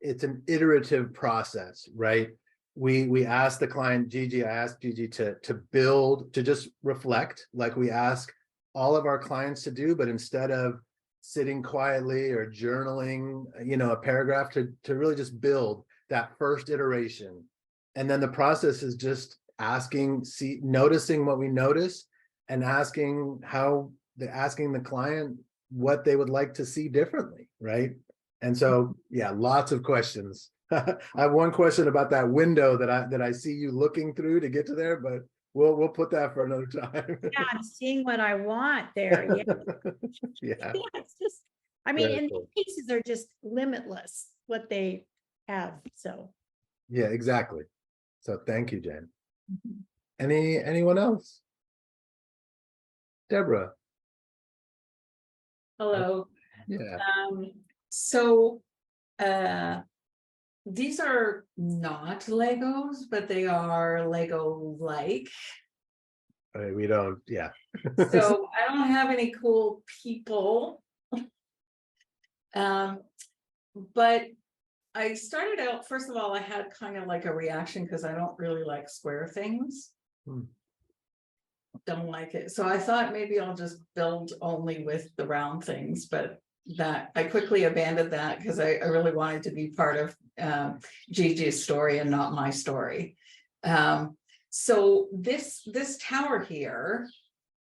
it's an iterative process, right? We asked the client, Gigi, I asked Gigi to build, to just reflect like we ask all of our clients to do, but instead of sitting quietly or journaling, a paragraph, to really just build that first iteration. And then the process is just noticing what we notice and asking the client what they would like to see differently, right? And so, yeah, lots of questions. I have one question about that window that I see you looking through to get to there, but we'll put that for another time. Yeah, I'm seeing what I want there. Yeah. Yeah. Yeah, it's just, I mean, Very and cool. these pieces are just limitless what they have. So Yeah, exactly. So thank you, Jen. mhm. Anyone else? Deborah. Hello. Yeah. So these are not Legos, but they are Lego-like. We don't, yeah. So I don't have any cool people. But I started out, first of all, I had kind of like a reaction because I don't really like square things. Don't like it. So I thought maybe I'll just build only with the round things, but that I quickly abandoned that because I really wanted to be part of Gigi's story and not my story. So this tower here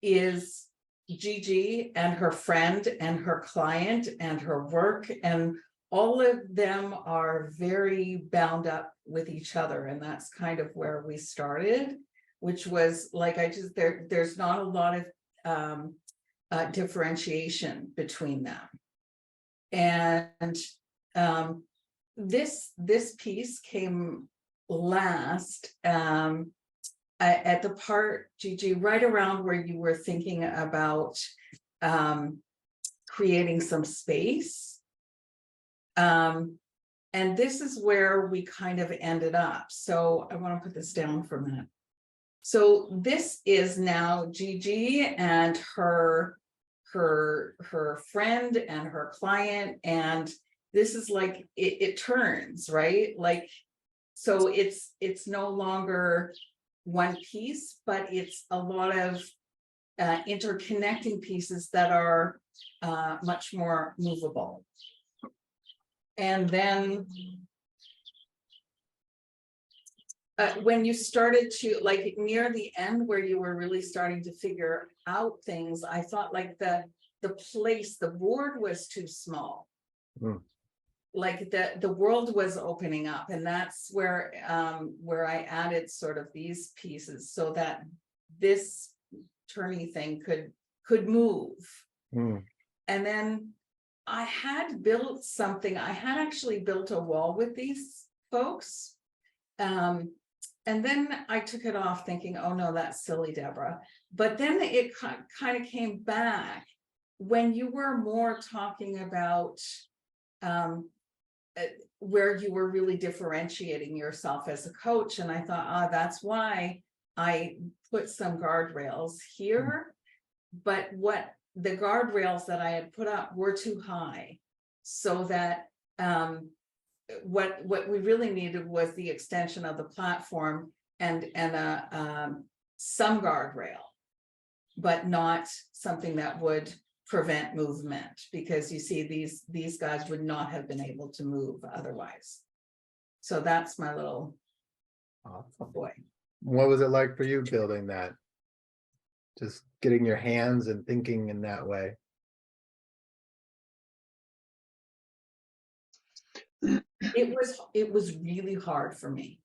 is Gigi and her friend and her client and her work, and all of them are very bound up with each other, and that's kind of where we started, which was like there's not a lot of differentiation between them. And this piece came last at the part, Gigi, right around where you were thinking about creating some space. And this is where we kind of ended up. So I want to put this down for a minute. So this is now Gigi and her friend and her client, and this is like it turns, right? Like, so it's no longer one piece, but it's a lot of interconnecting pieces that are much more movable. And then when you started to, like, near the end where you were really starting to figure out things, I thought like the board was too small. Like the world was opening up, and that's where I added sort of these pieces so that this turny thing could move. And then I had built something. I had actually built a wall with these folks. And then I took it off thinking, oh no, that's silly, Deborah. But then it kind of came back when you were more talking about where you were really differentiating yourself as a coach. And I thought, that's why I put some guardrails here. But what the guardrails that I had put up were too high, so that what we really needed was the extension of the platform and some guardrail, but not something that would prevent movement, because you see these guys would not have been able to move otherwise. So that's my little boy. What was it like for you building that? Just getting your hands and thinking in that way. It was really hard for me.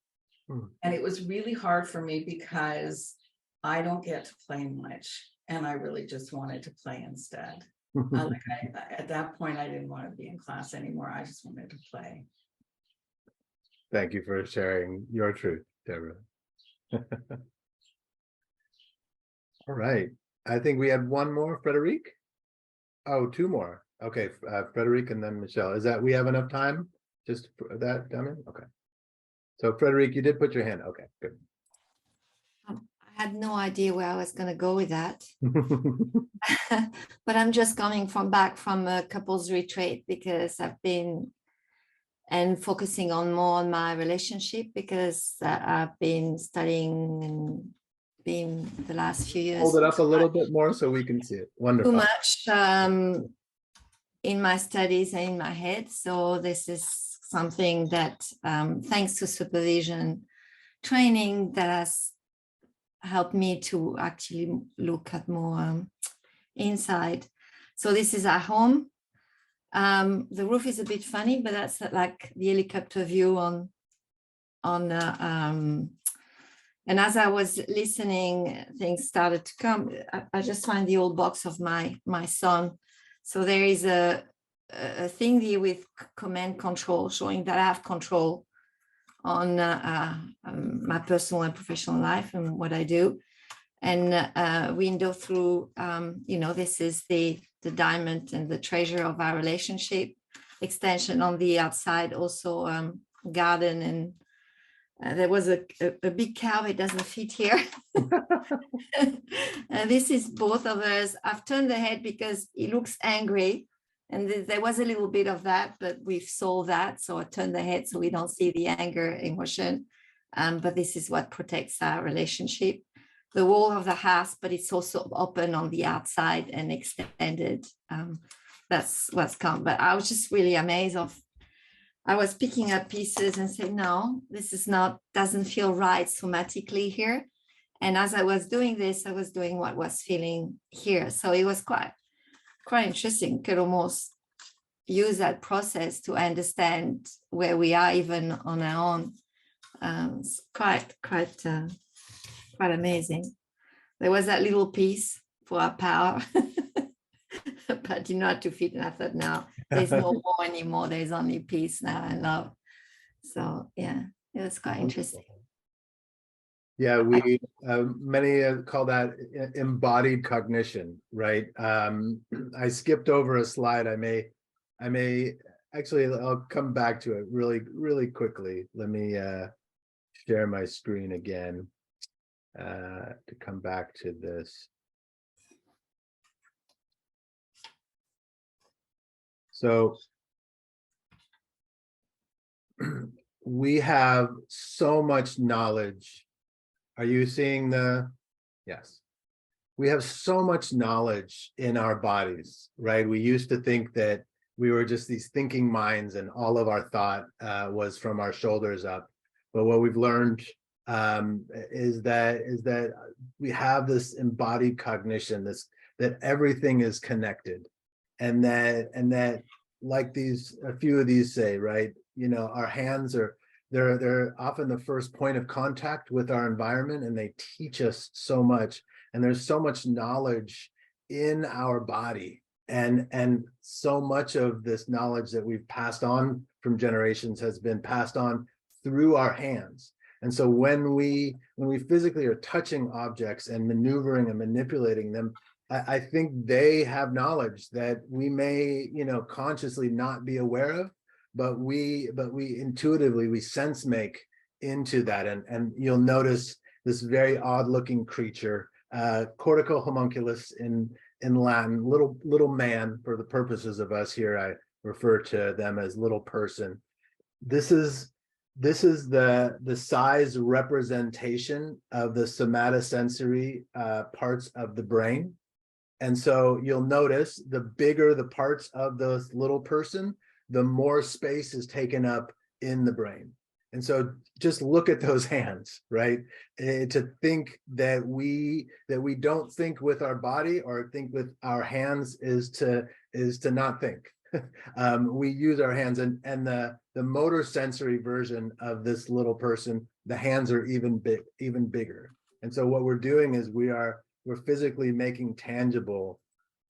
And it was really hard for me because I don't get to play much, and I really just wanted to play instead. At that point, I didn't want to be in class anymore. I just wanted to play. Thank you for sharing your truth, Deborah. All right. I think we had one more, Frederic. Oh, two more. Okay, Frederic and then Michelle. Is that we have enough time? Just for that, Damien? Okay. So Frederic, you did put your hand. Okay, good. I had no idea where I was going to go with that. But I'm just coming back from a couples retreat, because I've been focusing more on my relationship, because I've been studying and being the last few years. Hold it up a little bit more so we can see it. Wonderful. Too much in my studies and in my head. So this is something that, thanks to supervision training, that has helped me to actually look at more inside. So this is our home. The roof is a bit funny, but that's like the helicopter view on and as I was listening, things started to come. I just find the old box of my son. So there is a thing here with command control, showing that I have control on my personal and professional life and what I do. And window through, this is the diamond and the treasure of our relationship. Extension on the outside, also garden, and there was a big cow. It doesn't fit here. This is both of us. I've turned the head because he looks angry, and there was a little bit of that, but we've solved that. So I turned the head so we don't see the anger emotion. But this is what protects our relationship. The wall of the house, but it's also open on the outside and extended. That's what's come. But I was just really amazed I was picking up pieces and saying, no, this is doesn't feel right somatically here. And as I was doing this, I was doing what was feeling here. So it was quite interesting. Could almost use that process to understand where we are even on our own. It's quite amazing. There was that little piece for our power, but you know how to fit. And I thought, no, there's no more anymore. There's only peace now and love. So yeah, it was quite interesting. Yeah, we many call that embodied cognition, right? I skipped over a slide. I may actually, I'll come back to it really quickly. Let me share my screen again to come back to this. So we have so much knowledge. Are you seeing yes. We have so much knowledge in our bodies, right? We used to think that we were just these thinking minds and all of our thought was from our shoulders up. But what we've learned is that we have this embodied cognition, that everything is connected. And that like a few of these say, right, our hands they're often the first point of contact with our environment, and they teach us so much. And there's so much knowledge in our body, and so much of this knowledge that we've passed on from generations has been passed on through our hands. And so when we physically are touching objects and maneuvering and manipulating them, I think they have knowledge that we may, consciously not be aware of, but we intuitively, we sense make into that. And you'll notice this very odd looking creature, cortical homunculus in Latin, little man. For the purposes of us here, I refer to them as little person. This is the size representation of the somatosensory parts of the brain. And so you'll notice the bigger the parts of the little person, the more space is taken up in the brain. And so just look at those hands, right? To think that we don't think with our body or think with our hands is to not think. We use our hands, and the motor sensory version of this little person, the hands are even bigger. And so what we're doing is we're physically making tangible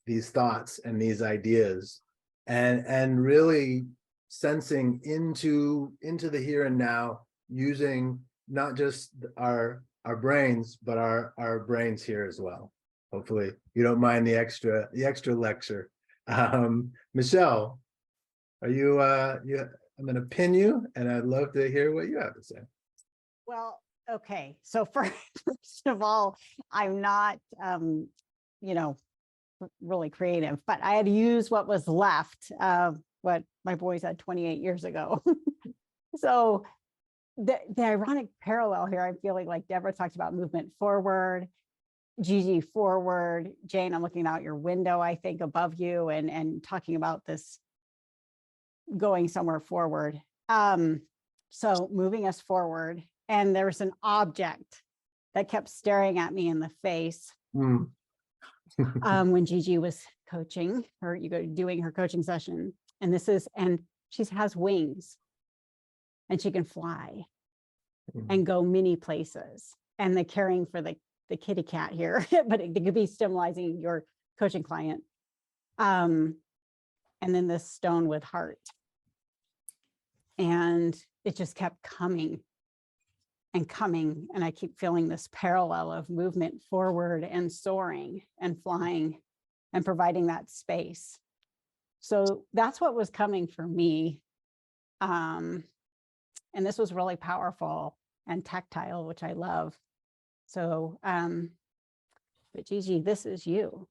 these thoughts and these ideas, and really sensing into the here and now, using not just our brains, but our brains here as well. Hopefully you don't mind the extra lecture. Michelle, are you I'm going to pin you, and I'd love to hear what you have to say. Well, okay. So first of all, I'm not, really creative, but I had to use what was left of what my boys had 28 years ago. So the ironic parallel here, I'm feeling like Deborah talked about movement forward, Gigi forward, Jane, I'm looking out your window, I think, above you, and talking about this going somewhere forward. So moving us forward, and there's an object that kept staring at me in the face Mm. when Gigi was coaching her, doing her coaching session. And she has wings and she can fly and go many places. And the caring for the kitty cat here, but it could be symbolizing your coaching client. And then this stone with heart. And it just kept coming and coming. And I keep feeling this parallel of movement forward and soaring and flying and providing that space. So that's what was coming for me. And this was really powerful and tactile, which I love. So, but Gigi, this is you.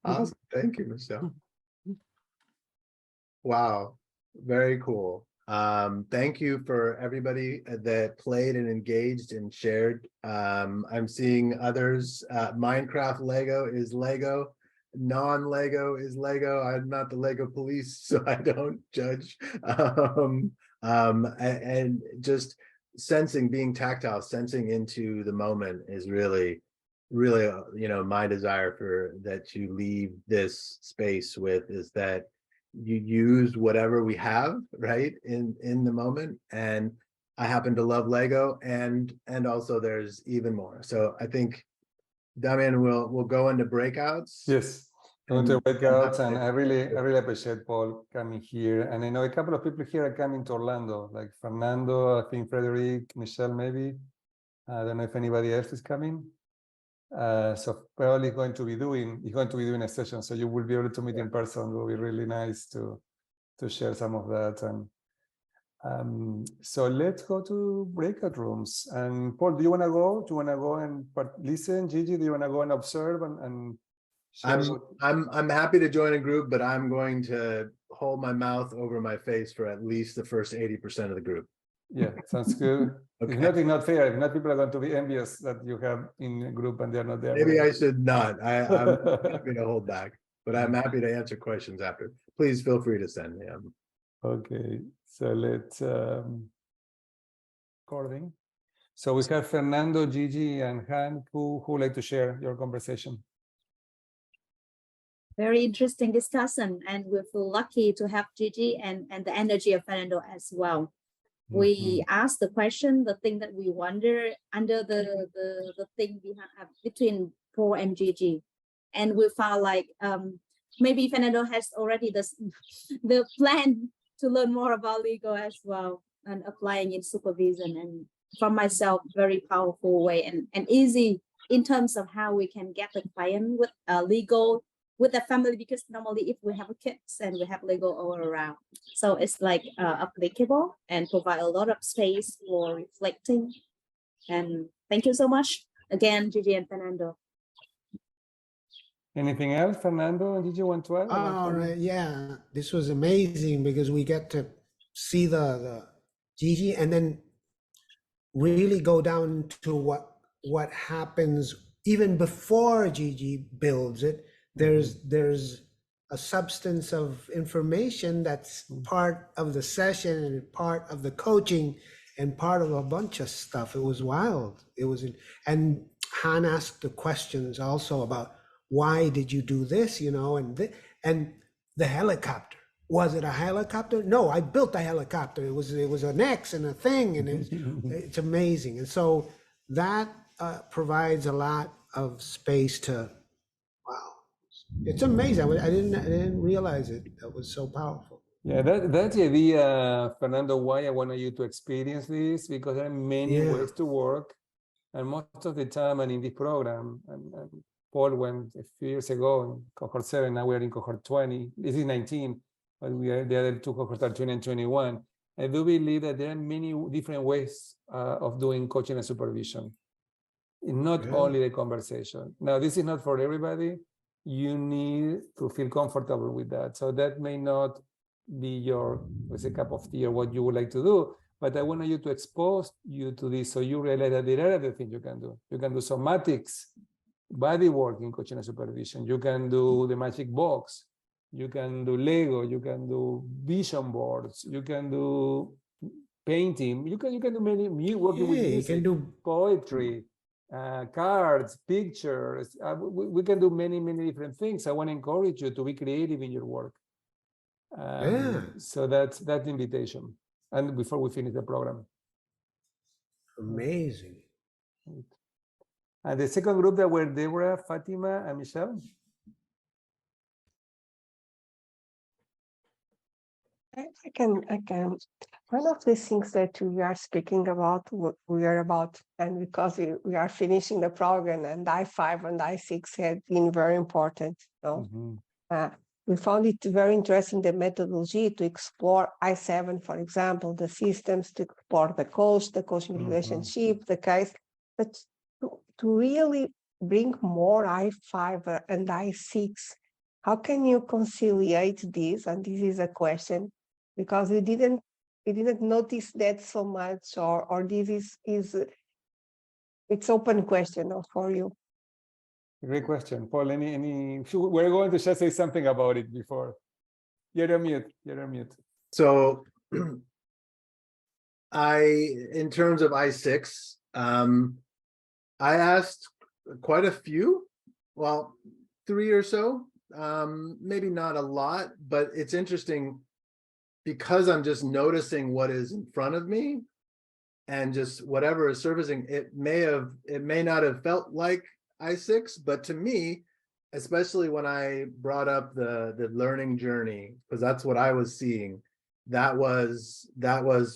Awesome. Thank you, Michelle. Wow. Very cool. Thank you for everybody that played and engaged and shared. I'm seeing others. Minecraft Lego is Lego. Non-Lego is Lego. I'm not the Lego police, so I don't judge. And just sensing, being tactile, sensing into the moment is really, really, my desire for that you leave this space with is that you use whatever we have, right, in the moment. And I happen to love Lego, and also there's even more. So I think, Damian, we'll go into breakouts. Yes, go into breakouts, and I really appreciate Paul coming here. And I know a couple of people here are coming to Orlando, like Fernando, I think Frederick, Michelle, maybe. I don't know if anybody else is coming. So probably he's going to be doing a session, so you will be able to meet in person. It will be really nice to share some of that. And so let's go to breakout rooms. And Paul, do you want to go? Do you want to go and listen? Gigi, do you want to go and observe and share? I'm happy to join a group, but I'm going to hold my mouth over my face for at least the first 80% of the group. Yeah, sounds good. Okay. If not fair. If not, people are going to be envious that you have in a group and they're not there. Maybe I should not. I'm happy to hold back, but I'm happy to answer questions after. Please feel free to send me. Okay, so let's recording. So we have Fernando, Gigi, and Han who would like to share your conversation. Very interesting discussion, and we feel lucky to have Gigi and the energy of Fernando as well. We asked the question, the thing that we wonder under the thing we have between Paul and Gigi, and we found like maybe Fernando has already the plan to learn more about legal as well and applying in supervision, and from myself, very powerful way and easy in terms of how we can get the client with legal with the family, because normally if we have kids and we have legal all around, so it's like applicable and provide a lot of space for reflecting. And thank you so much again, Gigi and Fernando. Anything else, Fernando? Did you want to add? All right, yeah, this was amazing because we get to see the Gigi and then really go down to what happens even before Gigi builds it. There's a substance of information that's part of the session and part of the coaching and part of a bunch of stuff. It was wild. And Han asked the questions also about why did you do this, and the helicopter. Was it a helicopter? No, I built a helicopter. It was an X and a thing, and it's amazing. And so that provides a lot of space to, wow, it's amazing. I didn't realize it. That was so powerful. Yeah, that's the idea, Fernando, why I wanted you to experience this, because there are many ways to work. And most of the time, and in this program, and Paul went a few years ago in cohort 7, now we're in cohort 20, this is 19, but the other two cohorts are 20 and 21. I do believe that there are many different ways of doing coaching and supervision, not only the conversation. Now, this is not for everybody. You need to feel comfortable with that. So that may not be your, let's say, cup of tea or what you would like to do, but I wanted you to expose you to this so you realize that there are other things you can do. You can do somatics, body work in coaching and supervision. You can do the magic box. You can do Lego. You can do vision boards. You can do painting. You can do many working with Yeah, you music, can do poetry, cards, pictures. We can do many different things. I want to encourage you to be creative in your work. So that's the invitation. And before we finish the program. amazing. And the second group that were Deborah, Fatima, and Michelle. I can. One of the things that we are speaking about, and because we are finishing the program, and I5 and I6 have been very important. We found it very interesting, the methodology to explore I7, for example, the systems, to explore the coaching relationship, the case, but to really bring more I5 and I6. How can you conciliate this? And this is a question, because we didn't notice that so much, or this is it's open question for you. Great question, Paul. We're going to just say something about it before. You're on mute. So in terms of I6, I asked quite a few, well, 3 or so, maybe not a lot, but it's interesting because I'm just noticing what is in front of me and just whatever is surfacing. It may not have felt like I6, but to me, especially when I brought up the learning journey, because that's what I was seeing, that was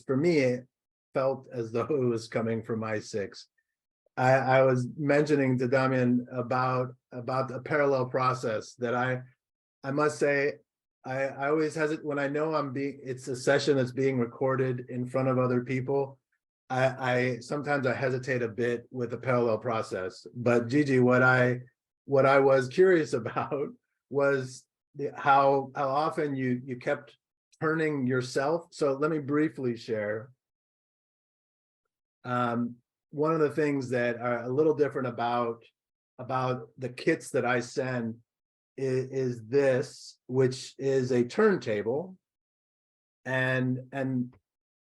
for me, it felt as though it was coming from I6. I was mentioning to Damian about the parallel process that I must say, I always hesitate when I know it's a session that's being recorded in front of other people. I sometimes I hesitate a bit with the parallel process. But Gigi, what I was curious about was how often you kept turning yourself. So let me briefly share. One of the things that are a little different about the kits that I send is this, which is a turntable. And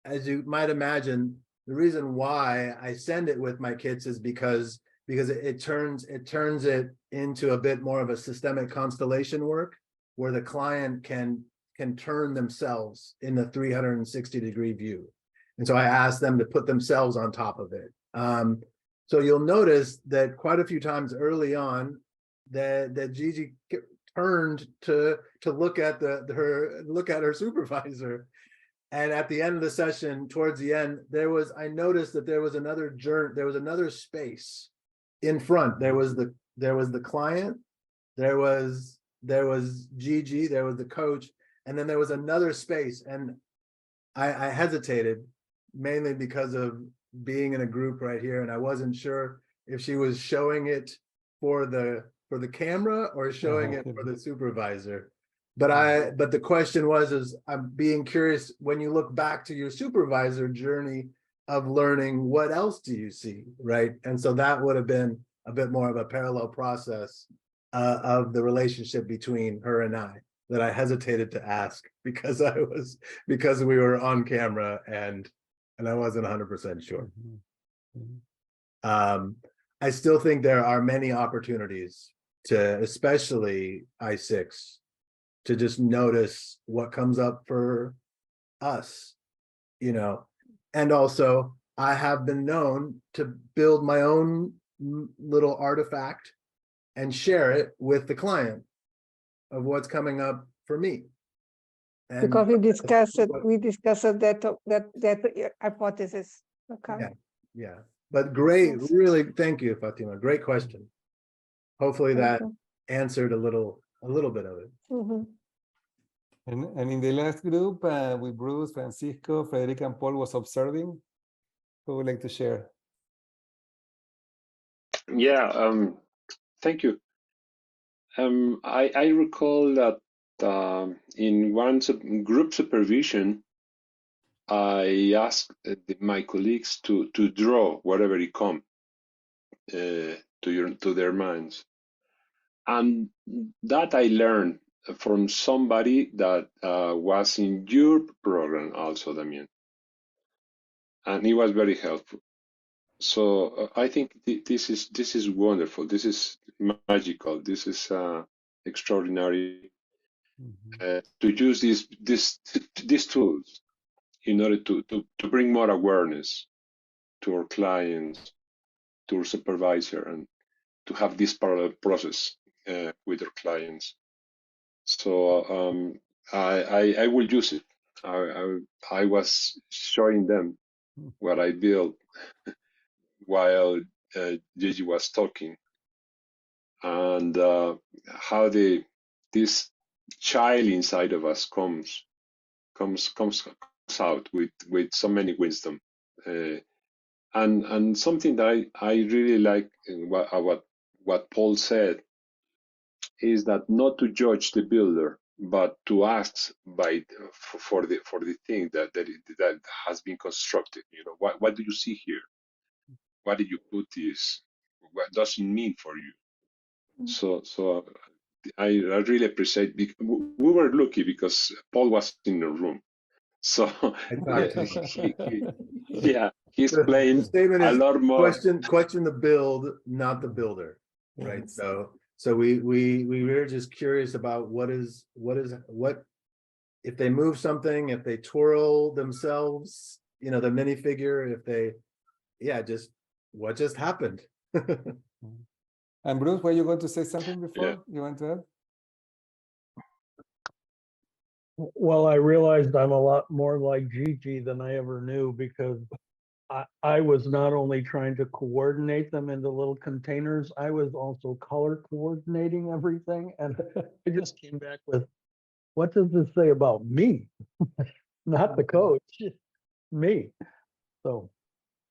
as you might imagine, the reason why I send it with my kits is because it turns it into a bit more of a systemic constellation work where the client can turn themselves in the 360-degree view. And so I asked them to put themselves on top of it. So you'll notice that quite a few times early on that Gigi turned to look at her supervisor. And at the end of the session, towards the end, I noticed that there was another space in front. There was the client, there was Gigi, there was the coach, and then there was another space. And I hesitated mainly because of being in a group right here, and I wasn't sure if she was showing it for the camera or showing it for the supervisor. But the question is I'm being curious, when you look back to your supervisor journey of learning, what else do you see, right? And so that would have been a bit more of a parallel process of the relationship between her and I that I hesitated to ask because we were on camera and I wasn't 100% sure. I still think there are many opportunities to, especially I6, to just notice what comes up for us, and also I have been known to build my own little artifact and share it with the client of what's coming up for me. And because we discussed that hypothesis. Okay. Yeah. But great, really, thank you, Fatima. Great question. Hopefully that answered a little bit of it. And in the last group, with Bruce, Francisco, Frederica, and Paul was observing. Who would like to share? Yeah, thank you. I recall that in one group supervision, I asked my colleagues to draw whatever it comes to their minds, and that I learned from somebody that was in your program also, Damien. and he was very helpful. So I think this is wonderful. This is magical. This is extraordinary to use these tools in order to bring more awareness to our clients, to our supervisor, and to have this parallel process with our clients. So I will use it. I was showing them what I built while Gigi was talking, and how this child inside of us comes out with so many wisdom, and something that I really like what Paul said is that not to judge the builder, but to ask for the thing that has been constructed. You know, what do you see here? Why did you put this? What does it mean for you? So I really appreciate. We were lucky because Paul was in the room, so he explained The statement a is lot more. question the build, not the builder, right? So we were just curious about what if they move something, if they twirl themselves, you know, the minifigure, if they, just what just happened. And Bruce, were you going to say something before? You want to add? Well, I realized I'm a lot more like Gigi than I ever knew, because I was not only trying to coordinate them into little containers, I was also color coordinating everything. And I just came back with, what does this say about me? Not the coach, me. So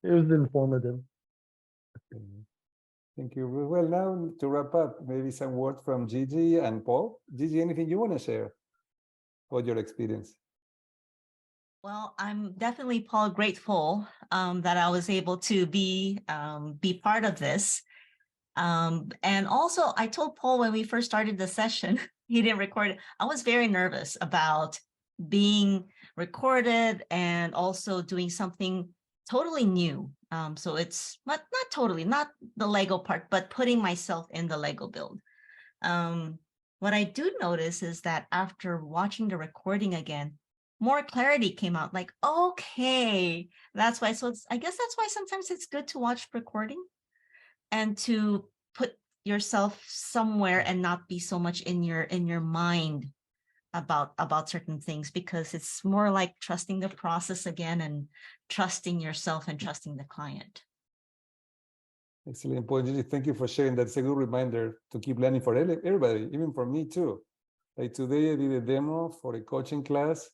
it was informative. Thank you. Well, now to wrap up, maybe some words from Gigi and Paul. Gigi, anything you want to share about your experience? Well, I'm definitely, Paul, grateful that I was able to be part of this. And also, I told Paul when we first started the session, he didn't record it. I was very nervous about being recorded and also doing something totally new. So it's not totally, not the Lego part, but putting myself in the Lego build. What I do notice is that after watching the recording again, more clarity came out, like, okay, that's why. So I guess that's why sometimes it's good to watch recording and to put yourself somewhere and not be so much in your mind about certain things, because it's more like trusting the process again and trusting yourself and trusting the client. Excellent point, Gigi. Thank you for sharing. That's a good reminder to keep learning for everybody, even for me too. Like today I did a demo for a coaching class,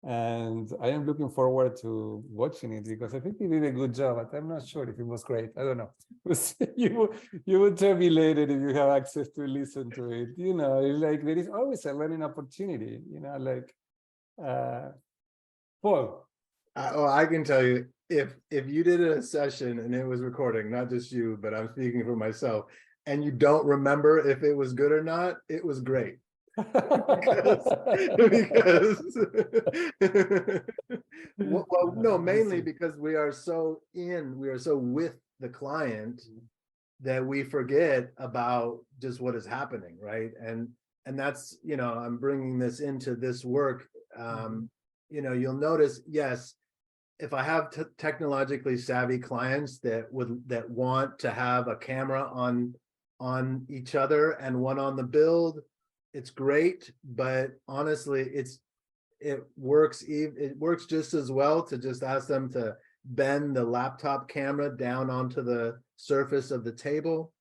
and I am looking forward to watching it because I think he did a good job, but I'm not sure if it was great. I don't know. You will tell me later if you have access to listen to it. You know, like there is always a learning opportunity, you know, like Paul. I can tell you, if you did a session and it was recording, not just you, but I'm speaking for myself, and you don't remember if it was good or not, it was great. because well, no, mainly because we are so with the client that we forget about just what is happening, right? And that's, you know, I'm bringing this into this work. You know, you'll notice, yes, if I have technologically savvy clients that want to have a camera on each other and one on the build, it's great, but honestly, it works just as well to just ask them to bend the laptop camera down onto the surface of the table.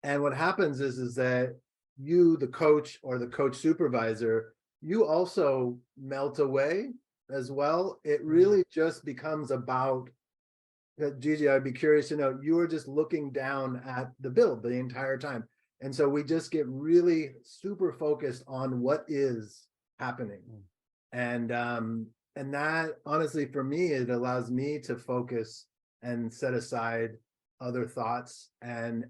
And what happens is that you, the coach or the coach supervisor, you also melt away as well. It really just becomes about, Gigi, I'd be curious to know, you were just looking down at the build the entire time. And so we just get really super focused on what is happening. And that, honestly, for me, it allows me to focus and set aside other thoughts. And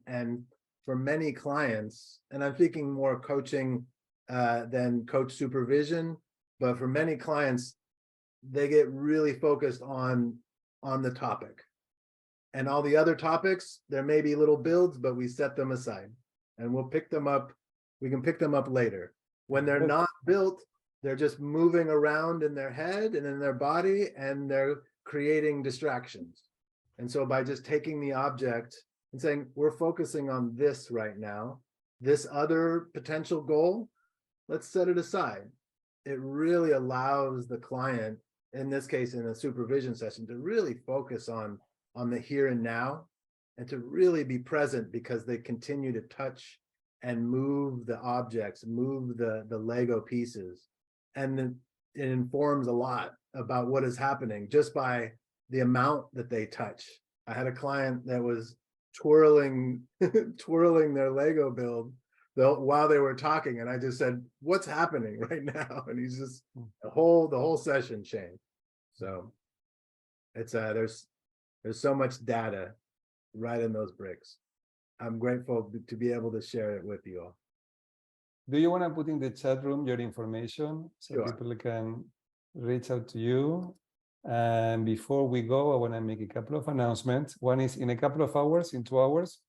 for many clients, and I'm speaking more coaching than coach supervision, but for many clients, they get really focused on on the topic. And all the other topics, there may be little builds, but we set them aside and we'll pick them up. We can pick them up later. When they're not built, they're just moving around in their head and in their body, and they're creating distractions. And so by just taking the object and saying, we're focusing on this right now, this other potential goal, let's set it aside. It really allows the client, in this case, in a supervision session, to really focus on the here and now, and to really be present, because they continue to touch and move the objects, move the Lego pieces. And then it informs a lot about what is happening just by the amount that they touch. I had a client that was twirling their Lego build while they were talking, and I just said, what's happening right now? And he's just, the whole session changed. So it's there's so much data right in those bricks. I'm grateful to be able to share it with you all. Do you want to put in the chat room your information so Sure. people can reach out to you? And before we go, I want to make a couple of announcements. One is in a couple of hours, in 2 hours,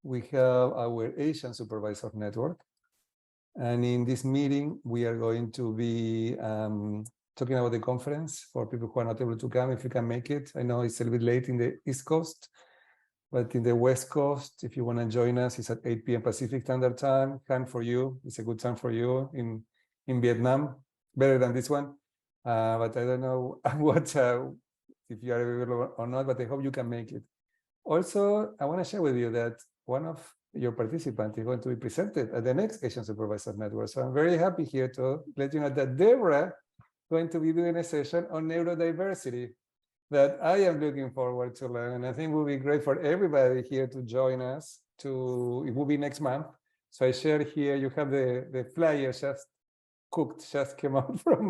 we have our Asian Supervisor Network. And in this meeting, we are going to be talking about the conference for people who are not able to come, if you can make it. I know it's a little bit late in the East Coast, but in the West Coast, if you want to join us, it's at 8 p.m. Pacific Standard Time. Time for you. It's a good time for you in Vietnam, better than this one. But I don't know what if you are available or not, but I hope you can make it. Also, I want to share with you that one of your participants is going to be presented at the next Asian Supervisor Network. So I'm very happy here to let you know that Deborah is going to be doing a session on neurodiversity that I am looking forward to learn. And I think it will be great for everybody here to join us. It will be next month. So I share here, you have the flyer just cooked, just came out from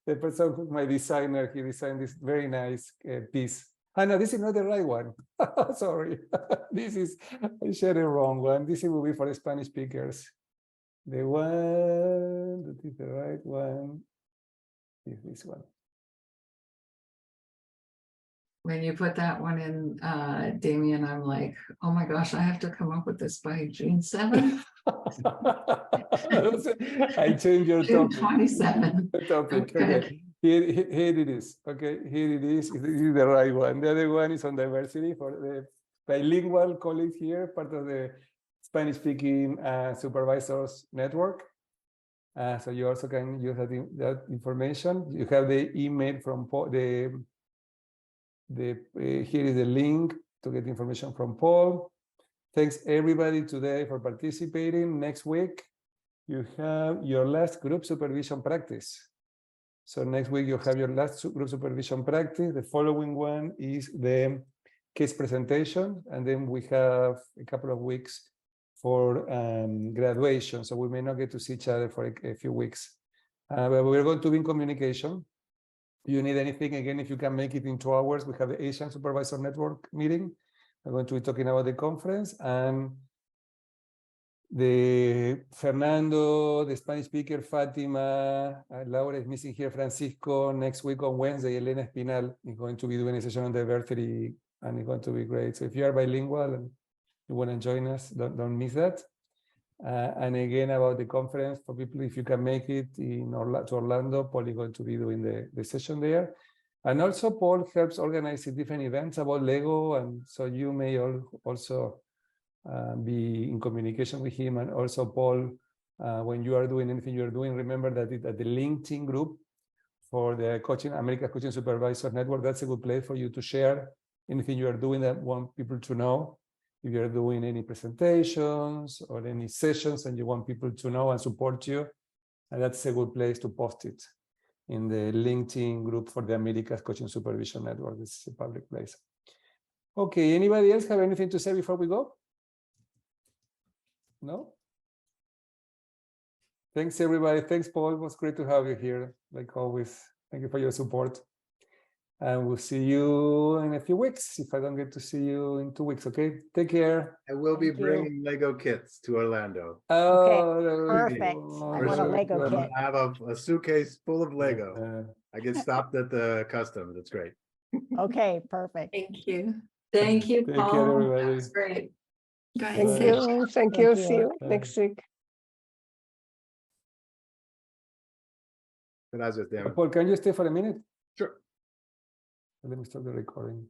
the person who's my designer. He designed this very nice piece. No, this is not the right one. Sorry. I shared the wrong one. This will be for the Spanish speakers. The one that is the right one is this one. When you put that one in, Damien, I'm like, oh my gosh, I have to come up with this by June 7th. I changed your June topic. 27. Topic. Okay. Okay. Here it is. Okay, here it is. This is the right one. The other one is on diversity for the bilingual colleagues here, part of the Spanish-speaking supervisors network. So you also can use that information. You have the email from Paul, here is the link to get information from Paul. Thanks everybody today for participating. Next week, you have your last group supervision practice. So next week you have your last group supervision practice. The following one is the case presentation. And then we have a couple of weeks for graduation. So we may not get to see each other for a few weeks. But we're going to be in communication. You need anything, again, if you can make it in 2 hours, we have the Asian Supervisor Network meeting. We're going to be talking about the conference, and the Fernando, the Spanish speaker, Fatima, Laura is missing here, Francisco. Next week on Wednesday, Elena Espinal is going to be doing a session on diversity, and it's going to be great. So if you are bilingual and you want to join us, don't miss that. And again, about the conference, for people, if you can make it to Orlando, Paul is going to be doing the session there. And also Paul helps organize different events about Lego, and so you may also be in communication with him. And also Paul, when you are doing anything you're doing, remember that at the LinkedIn group for the America's Coaching Supervisor Network, that's a good place for you to share anything you are doing that want people to know. If you're doing any presentations or any sessions and you want people to know and support you, and that's a good place to post it in the LinkedIn group for the America's Coaching Supervision Network. This is a public place. Okay, anybody else have anything to say before we go? No? Thanks, everybody. Thanks, Paul. It was great to have you here, like always. Thank you for your support. And we'll see you in a few weeks, if I don't get to see you in 2 weeks, okay? Take care. I will be bringing Lego kits to Orlando. Okay, perfect. I want a Lego kit. I have a suitcase full of Lego. I get stopped at the customs. It's great. Okay, perfect. Thank you. Thank you, Take care, Paul. everybody. That's great. Great. Thank Bye. you. Thank you. See you next week. Gracias, Diana. Paul, can you stay for a minute? Sure. Let me stop the recording.